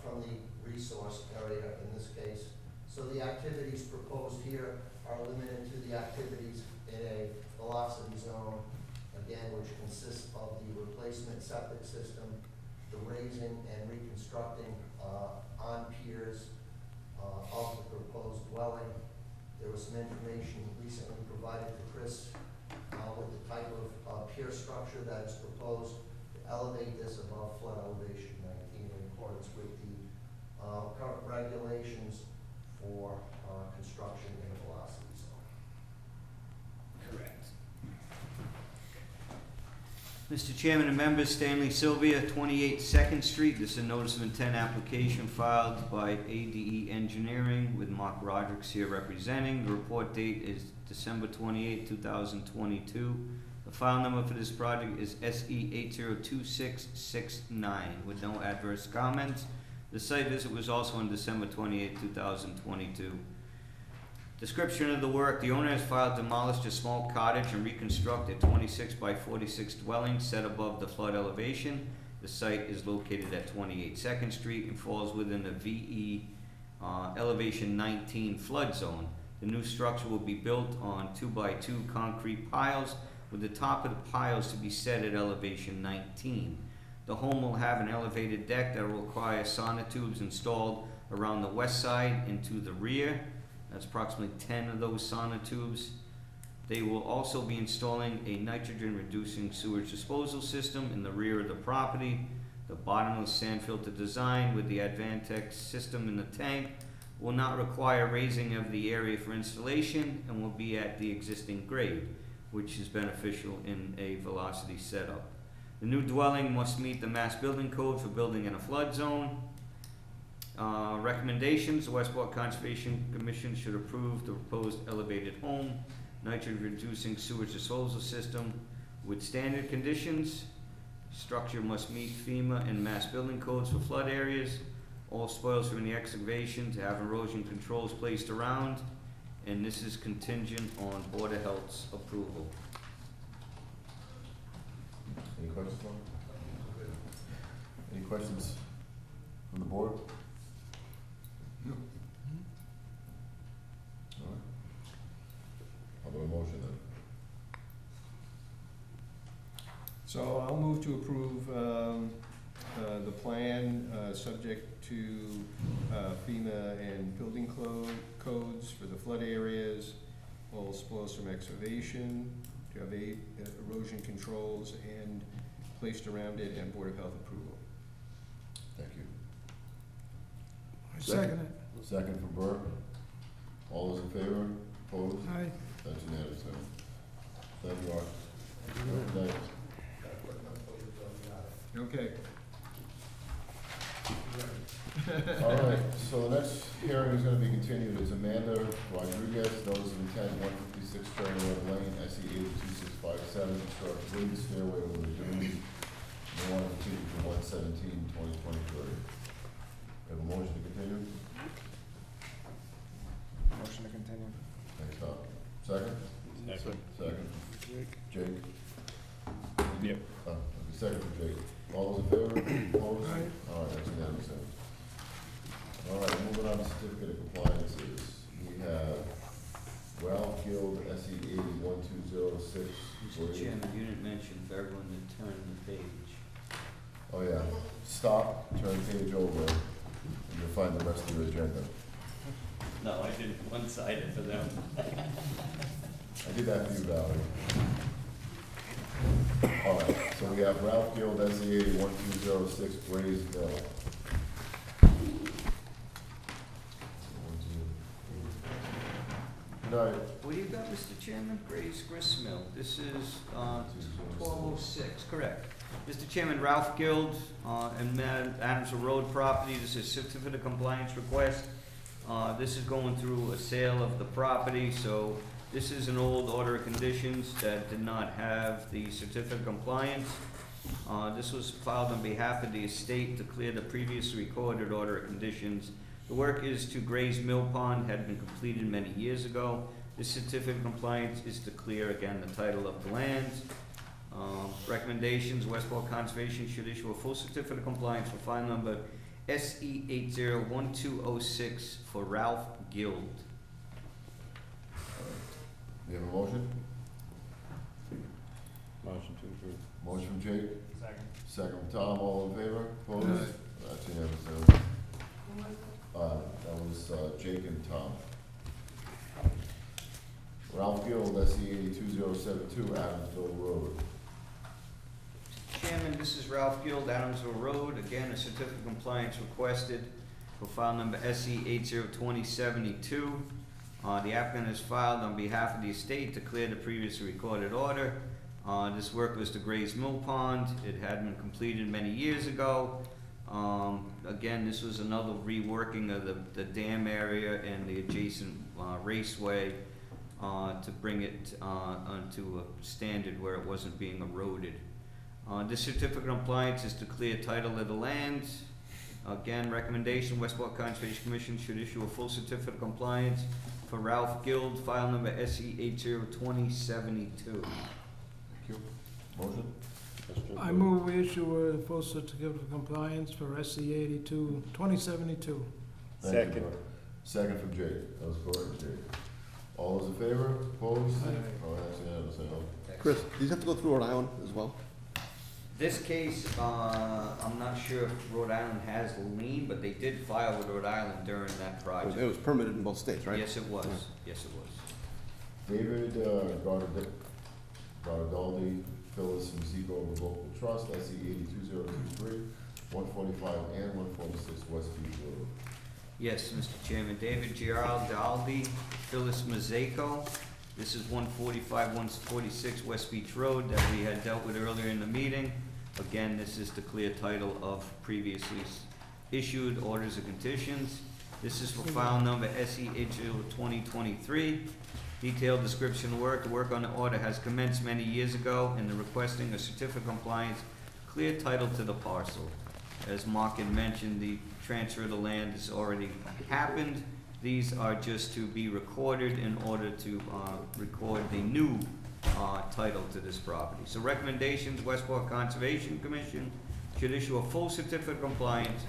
from the resource area in this case. So the activities proposed here are limited to the activities in a velocity zone, again, which consists of the replacement septic system, the raising and reconstructing on piers of the proposed dwelling. There was some information recently provided to Chris with the type of pier structure that is proposed to elevate this above flood elevation 19 in accordance with the current regulations for construction in a velocity zone. Correct. Mr. Chairman and members, Stanley Sylvia, 28 Second Street. This is a notice of intent application filed by ADE Engineering with Mark Rodrigues here representing. The report date is December 28, 2022. The file number for this project is SE 802669 with no adverse comments. The site visit was also on December 28, 2022. Description of the work: the owner has filed demolished a small cottage and reconstruct a 26 by 46 dwelling set above the flood elevation. The site is located at 28 2nd Street and falls within the VE elevation 19 flood zone. The new structure will be built on 2x2 concrete piles, with the top of the piles to be set at elevation 19. The home will have an elevated deck that will require sonotubes installed around the west side and to the rear. That's approximately 10 of those sonotubes. They will also be installing a nitrogen-reducing sewage disposal system in the rear of the property. The bottomless sand filter design with the Advantex system in the tank will not require raising of the area for installation and will be at the existing grade, which is beneficial in a velocity setup. The new dwelling must meet the Mass Building Code for building in a flood zone. Recommendations: the Westport Conservation Commission should approve the proposed elevated home, nitrogen-reducing sewage disposal system with standard conditions. Structure must meet FEMA and Mass Building Codes for flood areas. all spoils from the excavation to have erosion controls placed around, and this is contingent on Board of Health's approval. Any questions, Tom? Any questions from the board? No. All right. How about a motion then? So I'll move to approve the plan, subject to FEMA and building codes for the flood areas, all spoils from excavation, to have erosion controls and placed around it, and Board of Health approval. Thank you. I second it. Second for Burke. All those in favor? Opposed? Aye. That's unanimous, then. Thank you, Art. Good night. Okay. All right, so the next hearing is gonna be continued. It's Amanda Rodriguez, notice of intent, 156 Cherry Road Lane, SE 82657, construct wooden stairway over the dunes. They want to continue to 1/17/2023. Have a motion to continue? Motion to continue. Thanks, Tom. Second? Second. Second. Jake? Yep. Okay, second for Jake. All those in favor? Opposed? Aye. All right, that's unanimous. Then. All right, moving on to certificate of compliances. We have Ralph Guild, SE 801206. Mr. Chairman, you didn't mention for everyone to turn the page. Oh, yeah. Stop, turn page over, and you'll find the rest of your agenda. No, I did one-sided for them. I did that for you, Valerie. All right, so we have Ralph Guild, SE 801206, Grays Mill. Good night. What do you got, Mr. Chairman? Gray's Grist Mill. This is 1206, correct. Mr. Chairman, Ralph Guild and Adamsville Road property. This is certificate of compliance request. This is going through a sale of the property, so this is an old order of conditions that did not have the certificate of compliance. This was filed on behalf of the estate to clear the previously recorded order of conditions. The work is to Gray's Mill Pond, had been completed many years ago. This certificate of compliance is to clear, again, the title of the land. Recommendations, Westport Conservation should issue a full certificate of compliance for file number SE 801206 for Ralph Guild. Do you have a motion? Motion to approve. Motion from Jake, Second. second from Tom, all in favor? Opposed? Aye. That's unanimous. That was Jake and Tom. Ralph Guild, SE 82072, Adamsville Road. Chairman, this is Ralph Guild, Adamsville Road. Again, a certificate of compliance requested for file number SE 802072. The applicant has filed on behalf of the estate to clear the previously recorded order. This work was to Gray's Mill Pond. It had been completed many years ago. Again, this was another reworking of the dam area and the adjacent raceway to bring it onto a standard where it wasn't being eroded. This certificate of compliance is to clear title of the land. Again, recommendation, Westport Conservation Commission should issue a full certificate of compliance for Ralph Guild, file number SE 802072. Thank you. Motion? I move we issue a full certificate of compliance for SC 82-2072. Thank you, Second. Mark. Second from Jake. That was correct, Jake. All those in favor? Opposed? Aye. Oh, that's unanimous. Chris, these have to go through Rhode Island as well? This case, I'm not sure if Rhode Island has the lien, but they did file with Rhode Island during that It project. was permitted in both states, right? Yes, it was. Yeah. Yes, it was. David Gardaldi, Phyllis Mzico Revocable Trust, SE 82023, 145 and 146 Westview Road. Yes, Mr. Chairman. David Giraldi, Phyllis Mazeko. This is 145, 146 West Beach Road that we had dealt with earlier in the meeting. Again, this is to clear title of previously issued orders of conditions. This is for file number SE 2023. Detailed description of work. The work on the order has commenced many years ago, and they're requesting a certificate of compliance, clear title to the parcel. As Mark had mentioned, the transfer of the land has already happened. These are just to be recorded in order to record the new title to this property. So recommendations, Westport Conservation Commission should issue a full certificate of compliance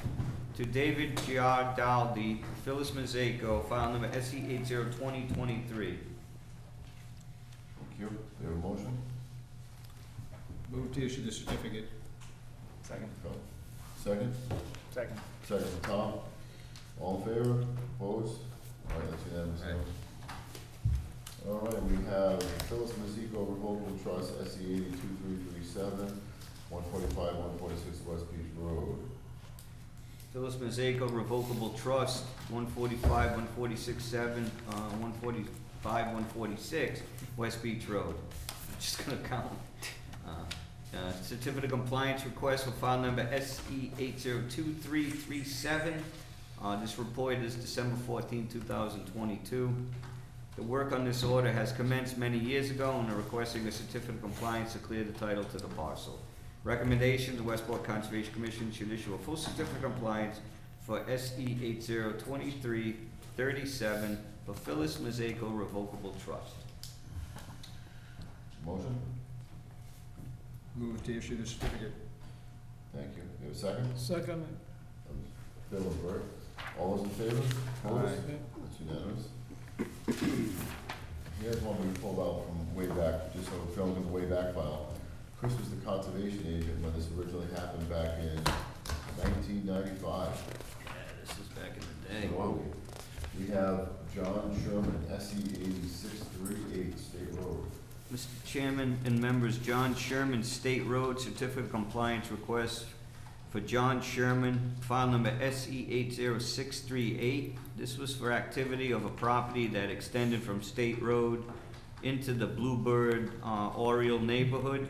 to David Giardaldi, Phyllis Mazzeco, file number SE 802023. Thank you. Do you have a motion? Move to issue the certificate. Second. Phil? Second? Second. Second from Tom. All in favor? Opposed? All right, that's unanimous. Aye. All right, we have Phyllis Mazzeco Revocable Trust, SE 82337, 145, 146 West Beach Road. Phyllis Mazzeco Revocable Trust, 145, 146-7, 145, 146 West Beach Road. I'm just gonna count. Certificate of compliance request for file number SE 802337. This report is December 14, 2022. The work on this order has commenced many years ago and are requesting a certificate of compliance to clear the title to the parcel. Recommendation, the Westport Conservation Commission should issue a full certificate of compliance for SE 802337 for Phyllis Mazzeco Revocable Trust. Motion? Move to issue the certificate. Thank you. You have a second? Second. Bill and Bert. All those in favor? Opposed? Aye. That's unanimous. Here's one we pulled out from way back, just so we're filmed in the way back file. Chris was the conservation agent when this originally happened back in 1995. Yeah, this is back in the day. So, we have John Sherman, SE 8638 State Road. Mr. Chairman and members, John Sherman State Road Certificate of Compliance Request for John Sherman, file number SE 80638. This was for activity of a property that extended from State Road into the Bluebird Oriole neighborhood.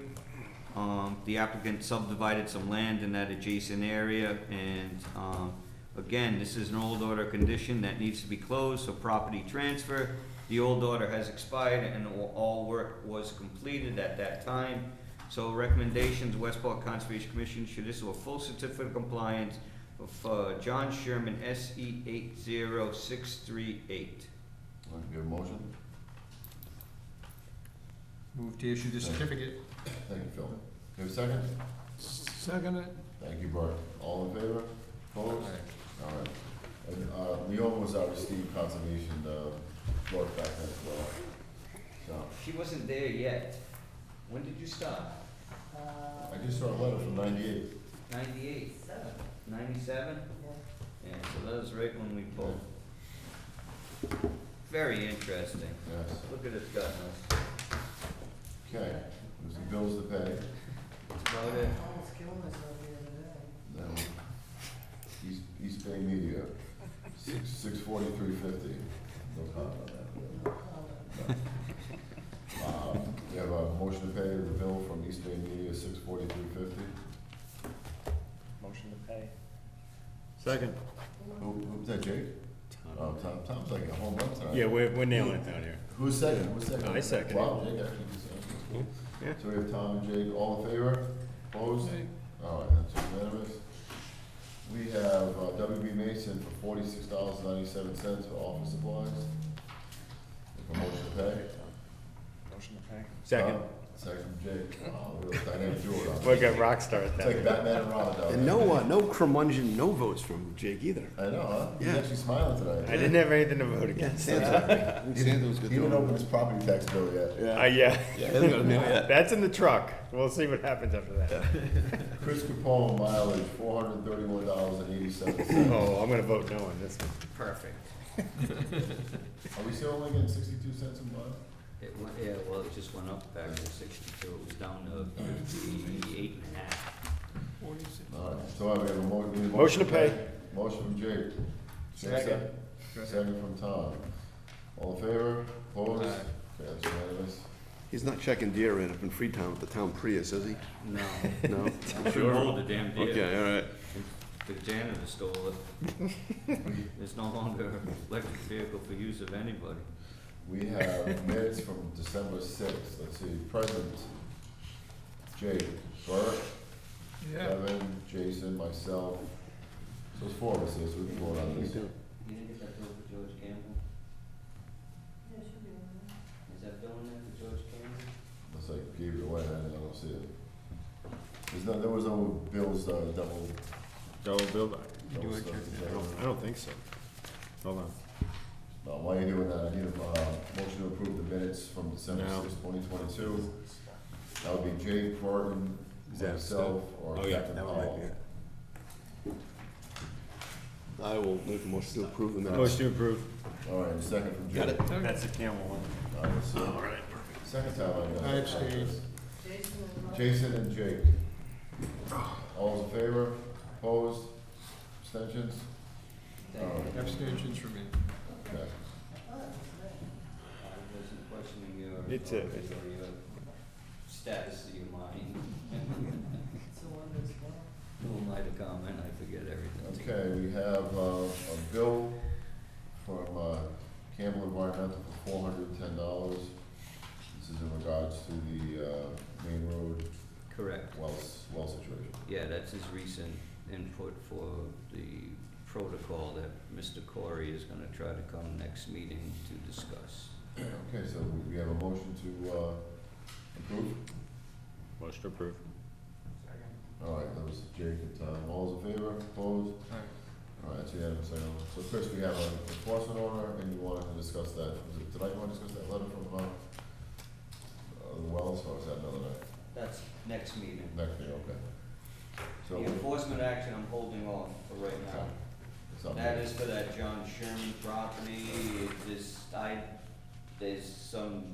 The applicant subdivided some land in that adjacent area, and again, this is an old order condition that needs to be closed, so property transfer. The old order has expired and all work was completed at that time. So recommendations, Westport Conservation Commission should issue a full certificate of compliance for John Sherman, SE 80638. Want to give a motion? Move to issue the certificate. Thank you, Phil. You have a second? Second it. Thank you, Bert. All in favor? Opposed? Aye. All right. And, Leoma was our esteemed conservation, clerk back then as well. So, She wasn't there yet. When did you start? I just saw a letter from 98. 98? 97? Yeah, so that was right when we pulled. Very interesting. Yes. Look at it gotten us. Okay. There's some bills to pay. That's about it. I was killing myself the other day. Then East Bay Media, 643.50. No comment on that. We have a motion to pay the bill from East Bay Media, 643.50. Motion to pay. Second. Who's that, Jake? Oh, Tom's like a home run tonight. Yeah, we're nailing it down here. Who's second? Who's second? I second. Wow, Jake actually did second. Yeah. So we have Tom and Jake, all in favor? Opposed? Aye. All right, that's unanimous. We have WB Mason for $46.97 for office supplies. Make a motion to pay. Motion to pay. Second. Second from Jake. Real dynamic duo. We'll get rock star at It's that. like Batman and Robin down And there. no curmudgeon, no votes from Jake either. I know, huh? He's Yeah. actually smiling tonight. I didn't have anything to vote Yeah, against. Santa. Santa was good. He didn't open his property tax bill yet. Yeah. Yeah, hasn't got a mail yet. That's in the truck. We'll see what happens after that. Chris Capone mileage, $431.87. Oh, I'm gonna vote no on this one. Perfect. Are we still only getting 62 cents a mile? It went, yeah, well, it just went up back to 62. It was down to 58.5. 46. All right, so we have a we need a Motion to pay. Motion from Jake. Second. Second from Tom. All in favor? Opposed? Aye. Okay, that's unanimous. He's not checking deer in up in Freetown with the town Prius, is he? No. No? I couldn't hold the damn deer. Okay, all right. The janitor stole it. It's no longer an electric vehicle for use of anybody. We have minutes from December 6th. Let's see, present. Jake, Bert, Yeah. Kevin, Jason, myself, So it's four of us here, so we can vote on this. You didn't get that bill for George Campbell? Is that bill in there for George Campbell? Unless I gave it away, I don't see it. There was no bills, double. Double bill? double stuff. I don't think so. Hold on. While you're doing that, I need a, motion to approve the minutes from December No. 6, 2022. That would be Jake Horton, Is that myself, or Oh, yeah, Captain that one might Powell. be it. I will make a motion to approve the minutes. Motion to approve. All right, second from Jake. Got it. That's the Campbell one. All right, so. Second time I got it. I abstain. Jason and Jake. All those in favor? Opposed? Abstentions? Thank you. Abstentions for me. Okay. I wasn't questioning your. It's a- or your status of your mind. Who am I to comment? I forget everything. Okay, we have, a bill from, Campbell Environmental for $410. This is in regards to the, main road Correct. well situation. Yeah, that's his recent input for the protocol that Mr. Corey is gonna try to come next meeting to discuss. Okay, so we have a motion to, approve? Motion to approve. All right, that was Jake and Tom. All those in favor? Opposed? All right, that's unanimous. So Chris, we have an enforcement order, and you wanted to discuss that. Was it tonight you want to discuss that letter from, the wells, or is that another night? That's next meeting. Next meeting, okay. So, The enforcement action I'm holding off for right now. it's up That to- is for that John Sherman property. There's some,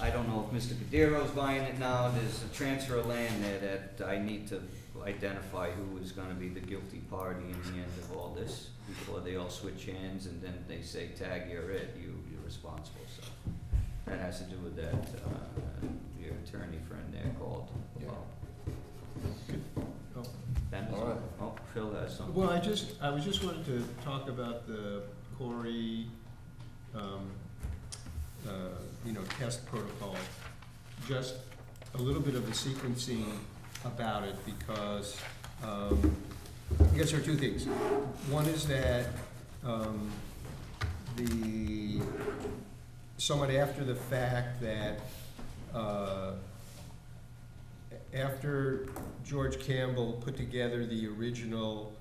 I don't know if Mr. Cadiro's buying it now. There's a transfer of land there that I need to identify who is gonna be the guilty party in the end of all this before they all switch hands and then they say, tag, you're it, you're responsible, so. That has to do with that, your attorney friend there called about. Oh. That is, All right. oh, Phil has something. Well, I was just wanted to talk about the Corey, test protocol. Just a little bit of the sequencing about it, because, I guess there are two things. One is that, somewhat after the fact that, after George Campbell put together the original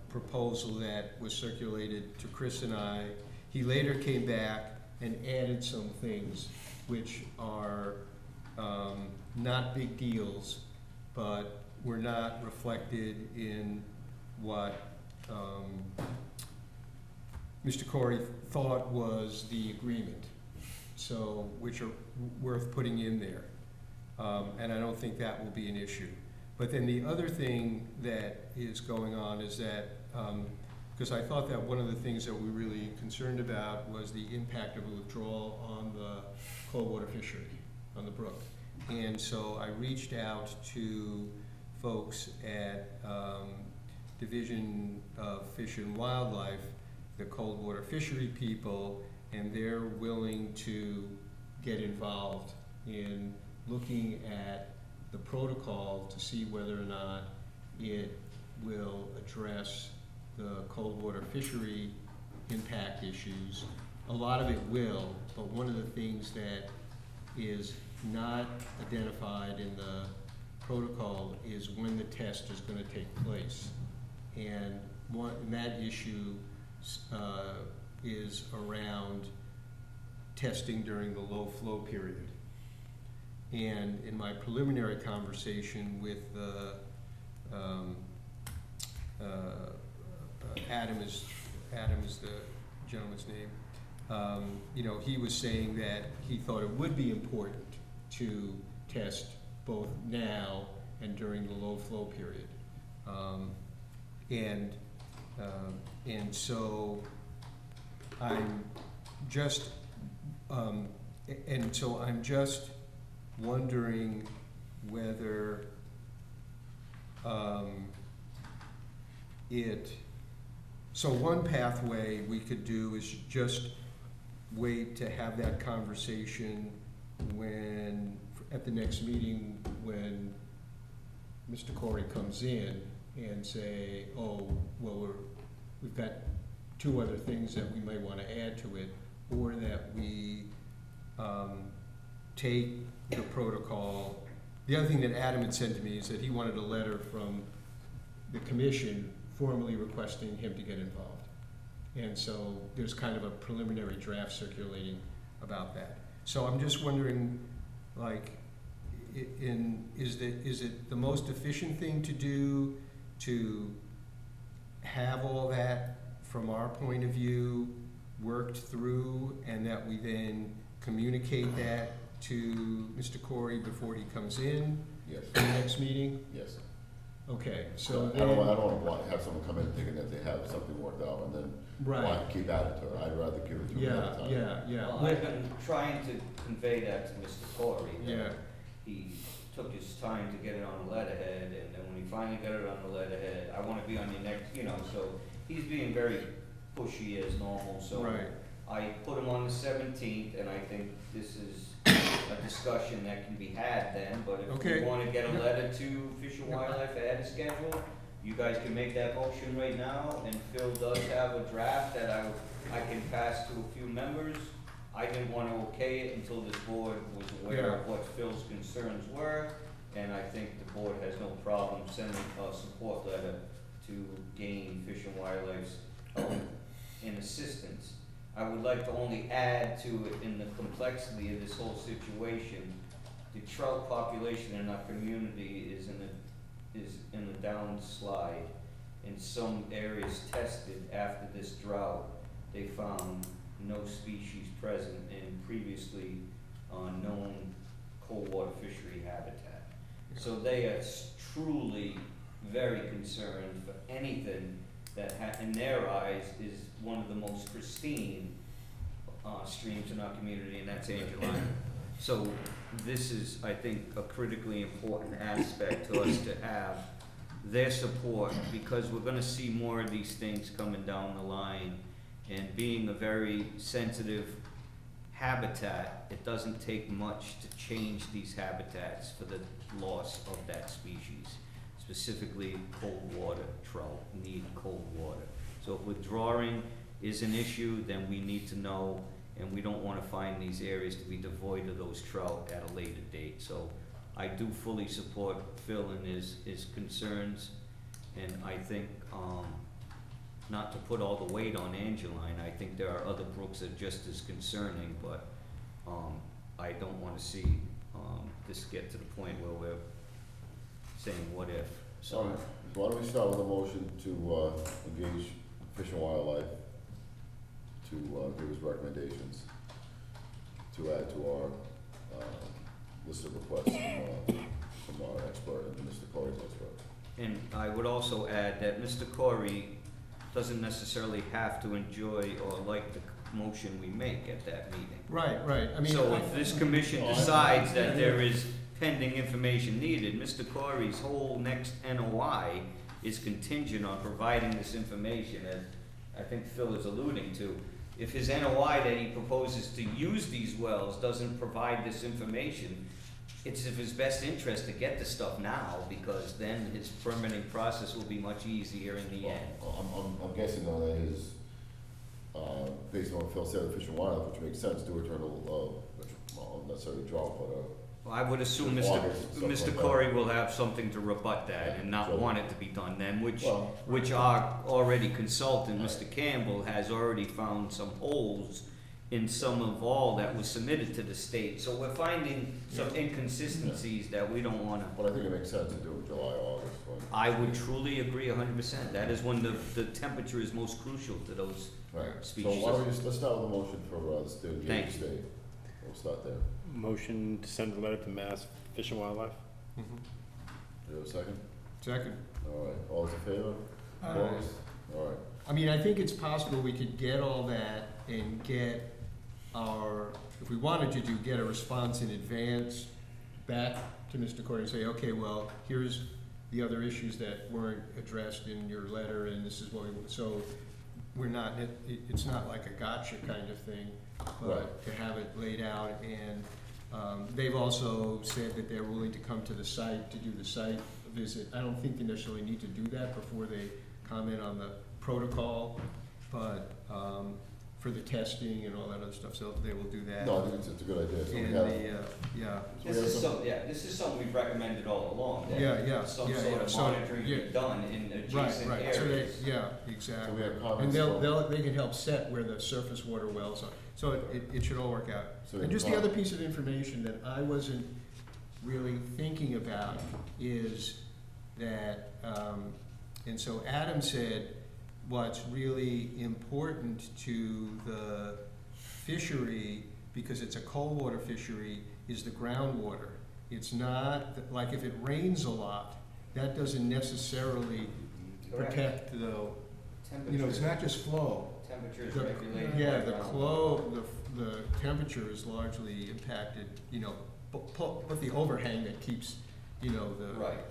proposal that was circulated to Chris and I, he later came back and added some things which are not big deals, but were not reflected in what Mr. Corey thought was the agreement, so, which are worth putting in there. And I don't think that will be an issue. But then the other thing that is going on is that, because I thought that one of the things that we're really concerned about was the impact of a withdrawal on the cold water fishery, on the brook. And so I reached out to folks at Division of Fish and Wildlife, the cold water fishery people, and they're willing to get involved in looking at the protocol to see whether or not it will address the cold water fishery impact issues. A lot of it will, but one of the things that is not identified in the protocol is when the test is gonna take place. And that issue is around testing during the low flow period. And in my preliminary conversation with Adam is the gentleman's name, he was saying that he thought it would be important to test both now and during the low flow period. And so I'm just wondering whether so one pathway we could do is just wait to have that conversation at the next meeting when Mr. Corey comes in, and say, oh, well, we've got two other things that we might wanna add to it, or that we, take the protocol. The other thing that Adam had said to me is that he wanted a letter from the commission formally requesting him to get involved. And so there's kind of a preliminary draft circulating about that. So I'm just wondering, like, is it the most efficient thing to do to have all that, from our point of view, worked through, and that we then communicate that to Mr. Corey before he comes in Yes, for the next meeting? yes. Okay, so I don't want to have someone come in thinking that they have something worked out and then right, why keep adding to it. I'd rather give it to them at a time. Well, I've been trying to convey that to Mr. Corey. that Yeah. He took his time to get it on the letterhead, and then when he finally got it on the letterhead, I wanna be on your next, so he's being very pushy as normal, so. right, I put him on the 17th, and I think this is a discussion that can be had then, but if Okay. you wanna get a Yep. letter to Fish and Wildlife ahead of schedule, you guys can make that motion right now, and Phil does have a draft that I can pass to a few members. I didn't wanna okay it until this board was aware of what Phil's concerns were, and I think the board has no problem sending a support letter to gain Fish and Wildlife's help and assistance. I would like to only add to it, in the complexity of this whole situation, the trout population in our community is in a downslide. In some areas tested after this drought, they found no species present in previously known cold water fishery habitat. So they are truly very concerned for anything that in their eyes is one of the most pristine streams in our community, and that's Angelina. So this is, I think, a critically important aspect to us to have their support, because we're gonna see more of these things coming down the line. And being a very sensitive habitat, it doesn't take much to change these habitats for the loss of that species. Specifically, cold water trout need cold water. So if withdrawing is an issue, then we need to know, and we don't wanna find these areas to be devoid of those trout at a later date. So I do fully support Phil and his concerns, and I think, not to put all the weight on Angeline, I think there are other brooks that are just as concerning, but, I don't wanna see, this get to the point where we're saying, what if? So, why don't we start with a motion to, engage Fish and Wildlife to, give us recommendations to add to our, list of requests from our expert and Mr. Corey's expert. And I would also add that Mr. Corey doesn't necessarily have to enjoy or like the motion we make at that meeting. right, I mean. So if this commission decides that there is pending information needed, Mr. Corey's whole next NOI is contingent on providing this information, as I think Phil is alluding to. If his NOI that he proposes to use these wells doesn't provide this information, it's of his best interest to get the stuff now, because then his permitting process will be much easier in the end. I'm guessing though that is, based on what Phil said, Fish and Wildlife, which makes sense, do eternal, well, not necessarily drought, but, Well, I would assume August, stuff like Mr. that. Corey will have something to rebut that and not So- want it to be done then, well, which our already consultant, Mr. Campbell, has already found some holes in some of all that was submitted to the state. So we're finding some inconsistencies that we don't wanna. but I think it makes sense to do it July, August, when, I would truly agree 100%. That is when the temperature is most crucial to those right. So species. why don't we just, let's start with a motion for, the Thank engaged you. state. We'll start there. Motion to send a letter to Mass Fish and Wildlife? Mhm. Do you have a second? Second. All right, all those in favor? Opposed? All right. I mean, I think it's possible we could get all that and get if we wanted to get a response in advance back to Mr. Corey and say, okay, well, here's the other issues that weren't addressed in your letter, and this is what so we're not, it's not like a gotcha kind of thing, but to have it laid out, and they've also said that they're willing to come to the site to do the site visit. I don't think they necessarily need to do that before they comment on the protocol, but, for the testing and all that other stuff, so they will do that. No, I think it's a good idea, so we And have, yeah, This is this is something we've recommended all along, that yeah, some yeah, sort yeah, of so, monitoring be yeah. done in right, adjacent right, so they, areas. yeah, so we exactly. have And comments they can help set where the surface water wells are, so it should all work out. So we And have just the other com- piece of information that I wasn't really thinking about is that, and so Adam said, what's really important to the fishery, because it's a cold water fishery, is the groundwater. It's not, like if it rains a lot, that doesn't necessarily Correct. protect the, Temperatures, it's not just flow. temperatures The- regulated. Yeah, by the groundwater. the temperature is largely impacted, but the overhang that keeps, Right.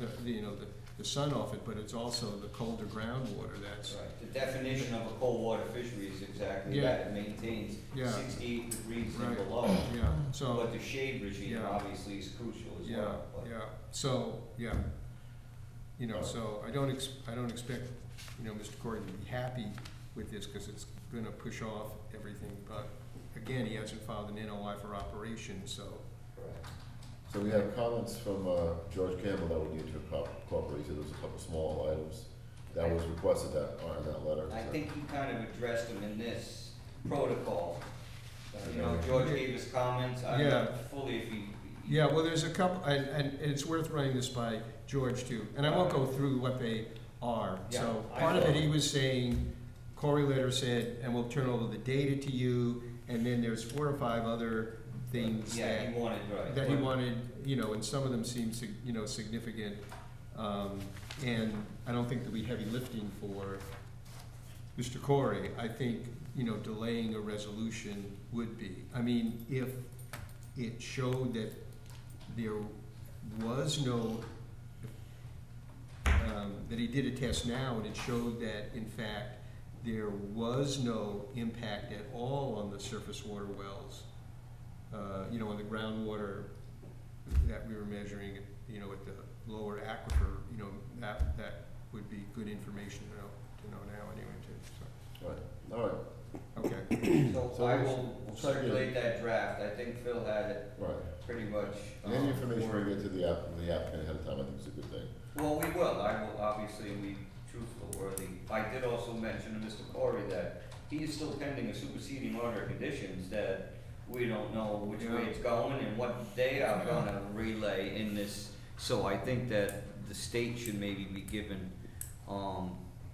the sun off it, but it's also the colder groundwater that's, Right, the definition of a cold water fishery is exactly Yeah. that, it maintains Yeah. 68 degrees and Right. below. yeah, so. But the shade regime Yeah. obviously is crucial as Yeah, well. but- yeah, so, yeah, so I don't expect, Mr. Corey to be happy with this, cause it's gonna push off everything, but again, he hasn't filed an NOI for operation, so. Correct. So we have comments from, George Campbell that we need to incorporate, so there's a couple small items that was requested that are in that letter. I so- think he kind of addressed them in this protocol. George gave his comments, I'm Yeah. not fully if he. Yeah, well, there's a couple, and it's worth running this by George too, and I won't go through what they are. So, Yeah, I part of it, know. he was saying, Corey later said, and we'll turn over the data to you, and then there's 4 or 5 other things Yeah, that, he wanted, right. that he wanted, and some of them seem significant. And I don't think there'll be heavy lifting for Mr. Corey. I think, delaying a resolution would be. I mean, if it showed that there was no, that he did a test now and it showed that in fact there was no impact at all on the surface water wells, on the groundwater that we were measuring, at the lower aquifer, that would be good information to know now anyway too, Right, all right, so, okay. So So I we'll will try to get- circulate that draft, I think Phil had it right. pretty much. And any information worded. we get to the applicant ahead of time, I think is a good thing. Well, we will, I will obviously be truthful, worthy. I did also mention to Mr. Corey that he is still pending a superseding order of conditions that we don't know which way it's going and what they are gonna relay in this. So I think that the state should maybe be given,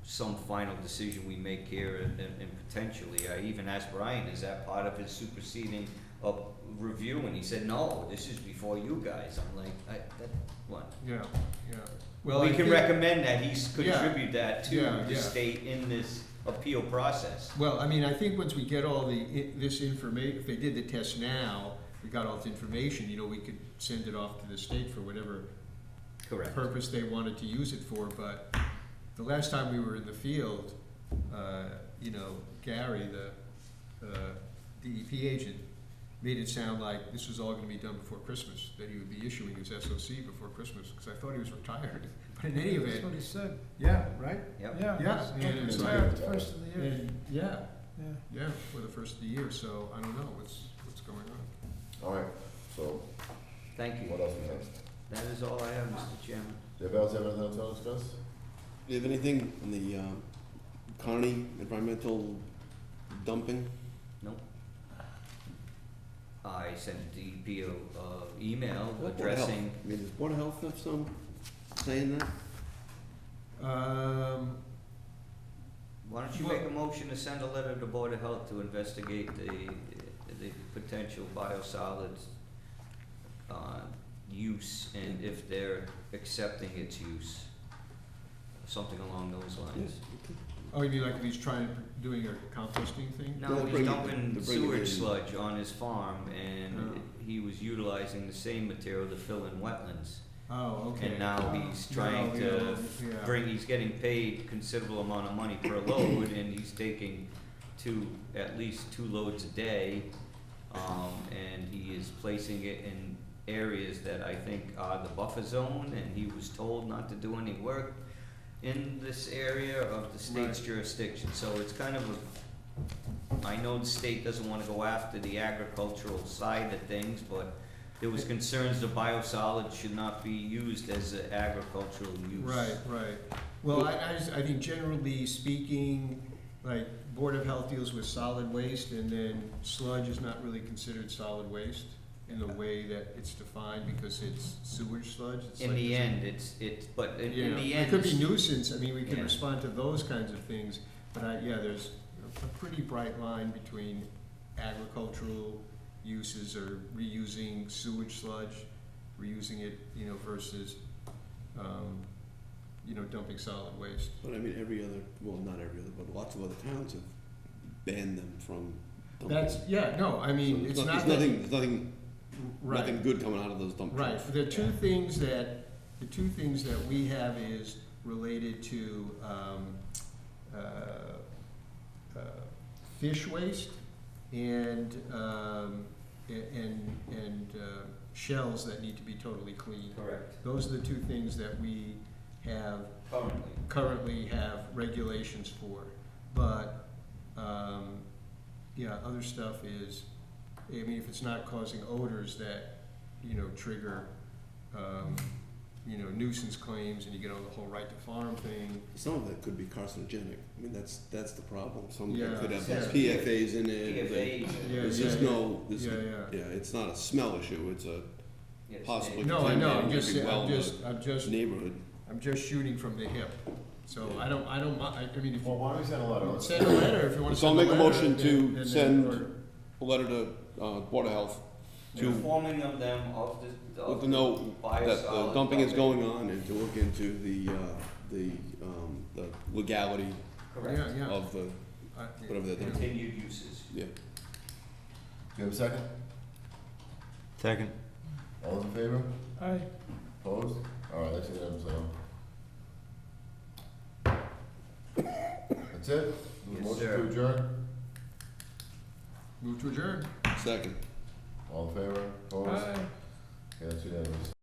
some final decision we make here and potentially, I even asked Brian, is that part of his superseding of review? And he said, no, this is before you guys. I'm like, what? Yeah, yeah. Well, We I can think- recommend that he Yeah. contribute that to Yeah, the yeah. state in this appeal process. Well, I mean, I think once we get all this information, if they did the test now, we got all this information, we could send it off to the state for whatever Correct. purpose they wanted to use it for, but the last time we were in the field, Gary, the DEP agent, made it sound like this was all gonna be done before Christmas, that he would be issuing his SOC before Christmas, because I thought he was retired. But in any That's event, what he said. yeah, right? Yep. Yeah. Yeah, and It's it's right at like- the first of the year. And, yeah, Yeah. for the first of the year, so I don't know what's going on. All right, so Thank you. what else we have? That is all I have, Mr. Chairman. Anybody else have anything else to discuss? Do you have anything on the, Connie environmental dumping? Nope. I sent DEP a email Board of Health. addressing, I mean, does Board of Health have some saying that? why don't you make a motion to send a letter to Board of Health to investigate the potential biosolids use and if they're accepting its use, something along those lines. Oh, you mean like if he's doing a composting thing? No, They'll he's bring it- dumping they'll bring it sewage in. sludge on his farm, and Oh. he was utilizing the same material to fill in wetlands. Oh, okay. And now he's trying to he's getting paid considerable amount of money per load, and he's taking at least two loads a day, and he is placing it in areas that I think are the buffer zone, and he was told not to do any work in this area of the state's jurisdiction, so it's kind of a, I know the state doesn't wanna go after the agricultural side of things, but there was concerns the biosolids should not be used as an agricultural use. Right. Well, I think generally speaking, like, Board of Health deals with solid waste, and then sludge is not really considered solid waste in the way that it's defined, because it's sewage sludge. It's In like the this- end, it's, but in Yeah, the it end. could be nuisance, I mean, we can Yeah. respond to those kinds of things, but there's a pretty bright line between agricultural uses or reusing sewage sludge, reusing it, versus, dumping solid waste. But I mean, well, not every other, but lots of other towns have banned them from dumping. That's, I mean, So it's not there's that. nothing Right. good coming out of those dump trucks. Right, the two things that we have is related to, fish waste and shells that need to be totally clean. Correct, Those are the two things that we currently have regulations for. But, other stuff is, I mean, if it's not causing odors that, trigger, nuisance claims, and you get on the whole right to farm thing. Some of that could be carcinogenic. I mean, that's the problem. Some of Yeah. it could have Yeah. PFAs in it. PFAs. There's just no, Yeah. it's not a smell issue, it's a yes, possibly No, I know, I'm contaminated just, maybe well neighborhood. I'm just shooting from the hip. So I don't, I mean, if Well, you why don't we send a letter? send a letter, if you wanna So I'll send a make a letter. motion to and then- send or- a letter to, Board of Health to informing of them of the. let them know that the biosolids dumping is going on and to look into the legality Correct, Yeah. of the, whatever they're doing. continued uses. Yeah. Do you have a second? Second. All those in favor? Aye. Opposed? All right, that's unanimous, That's it? Yes, Motion sir. to adjourn? Move to adjourn. Second. All in favor? Opposed? Aye. Okay, that's unanimous.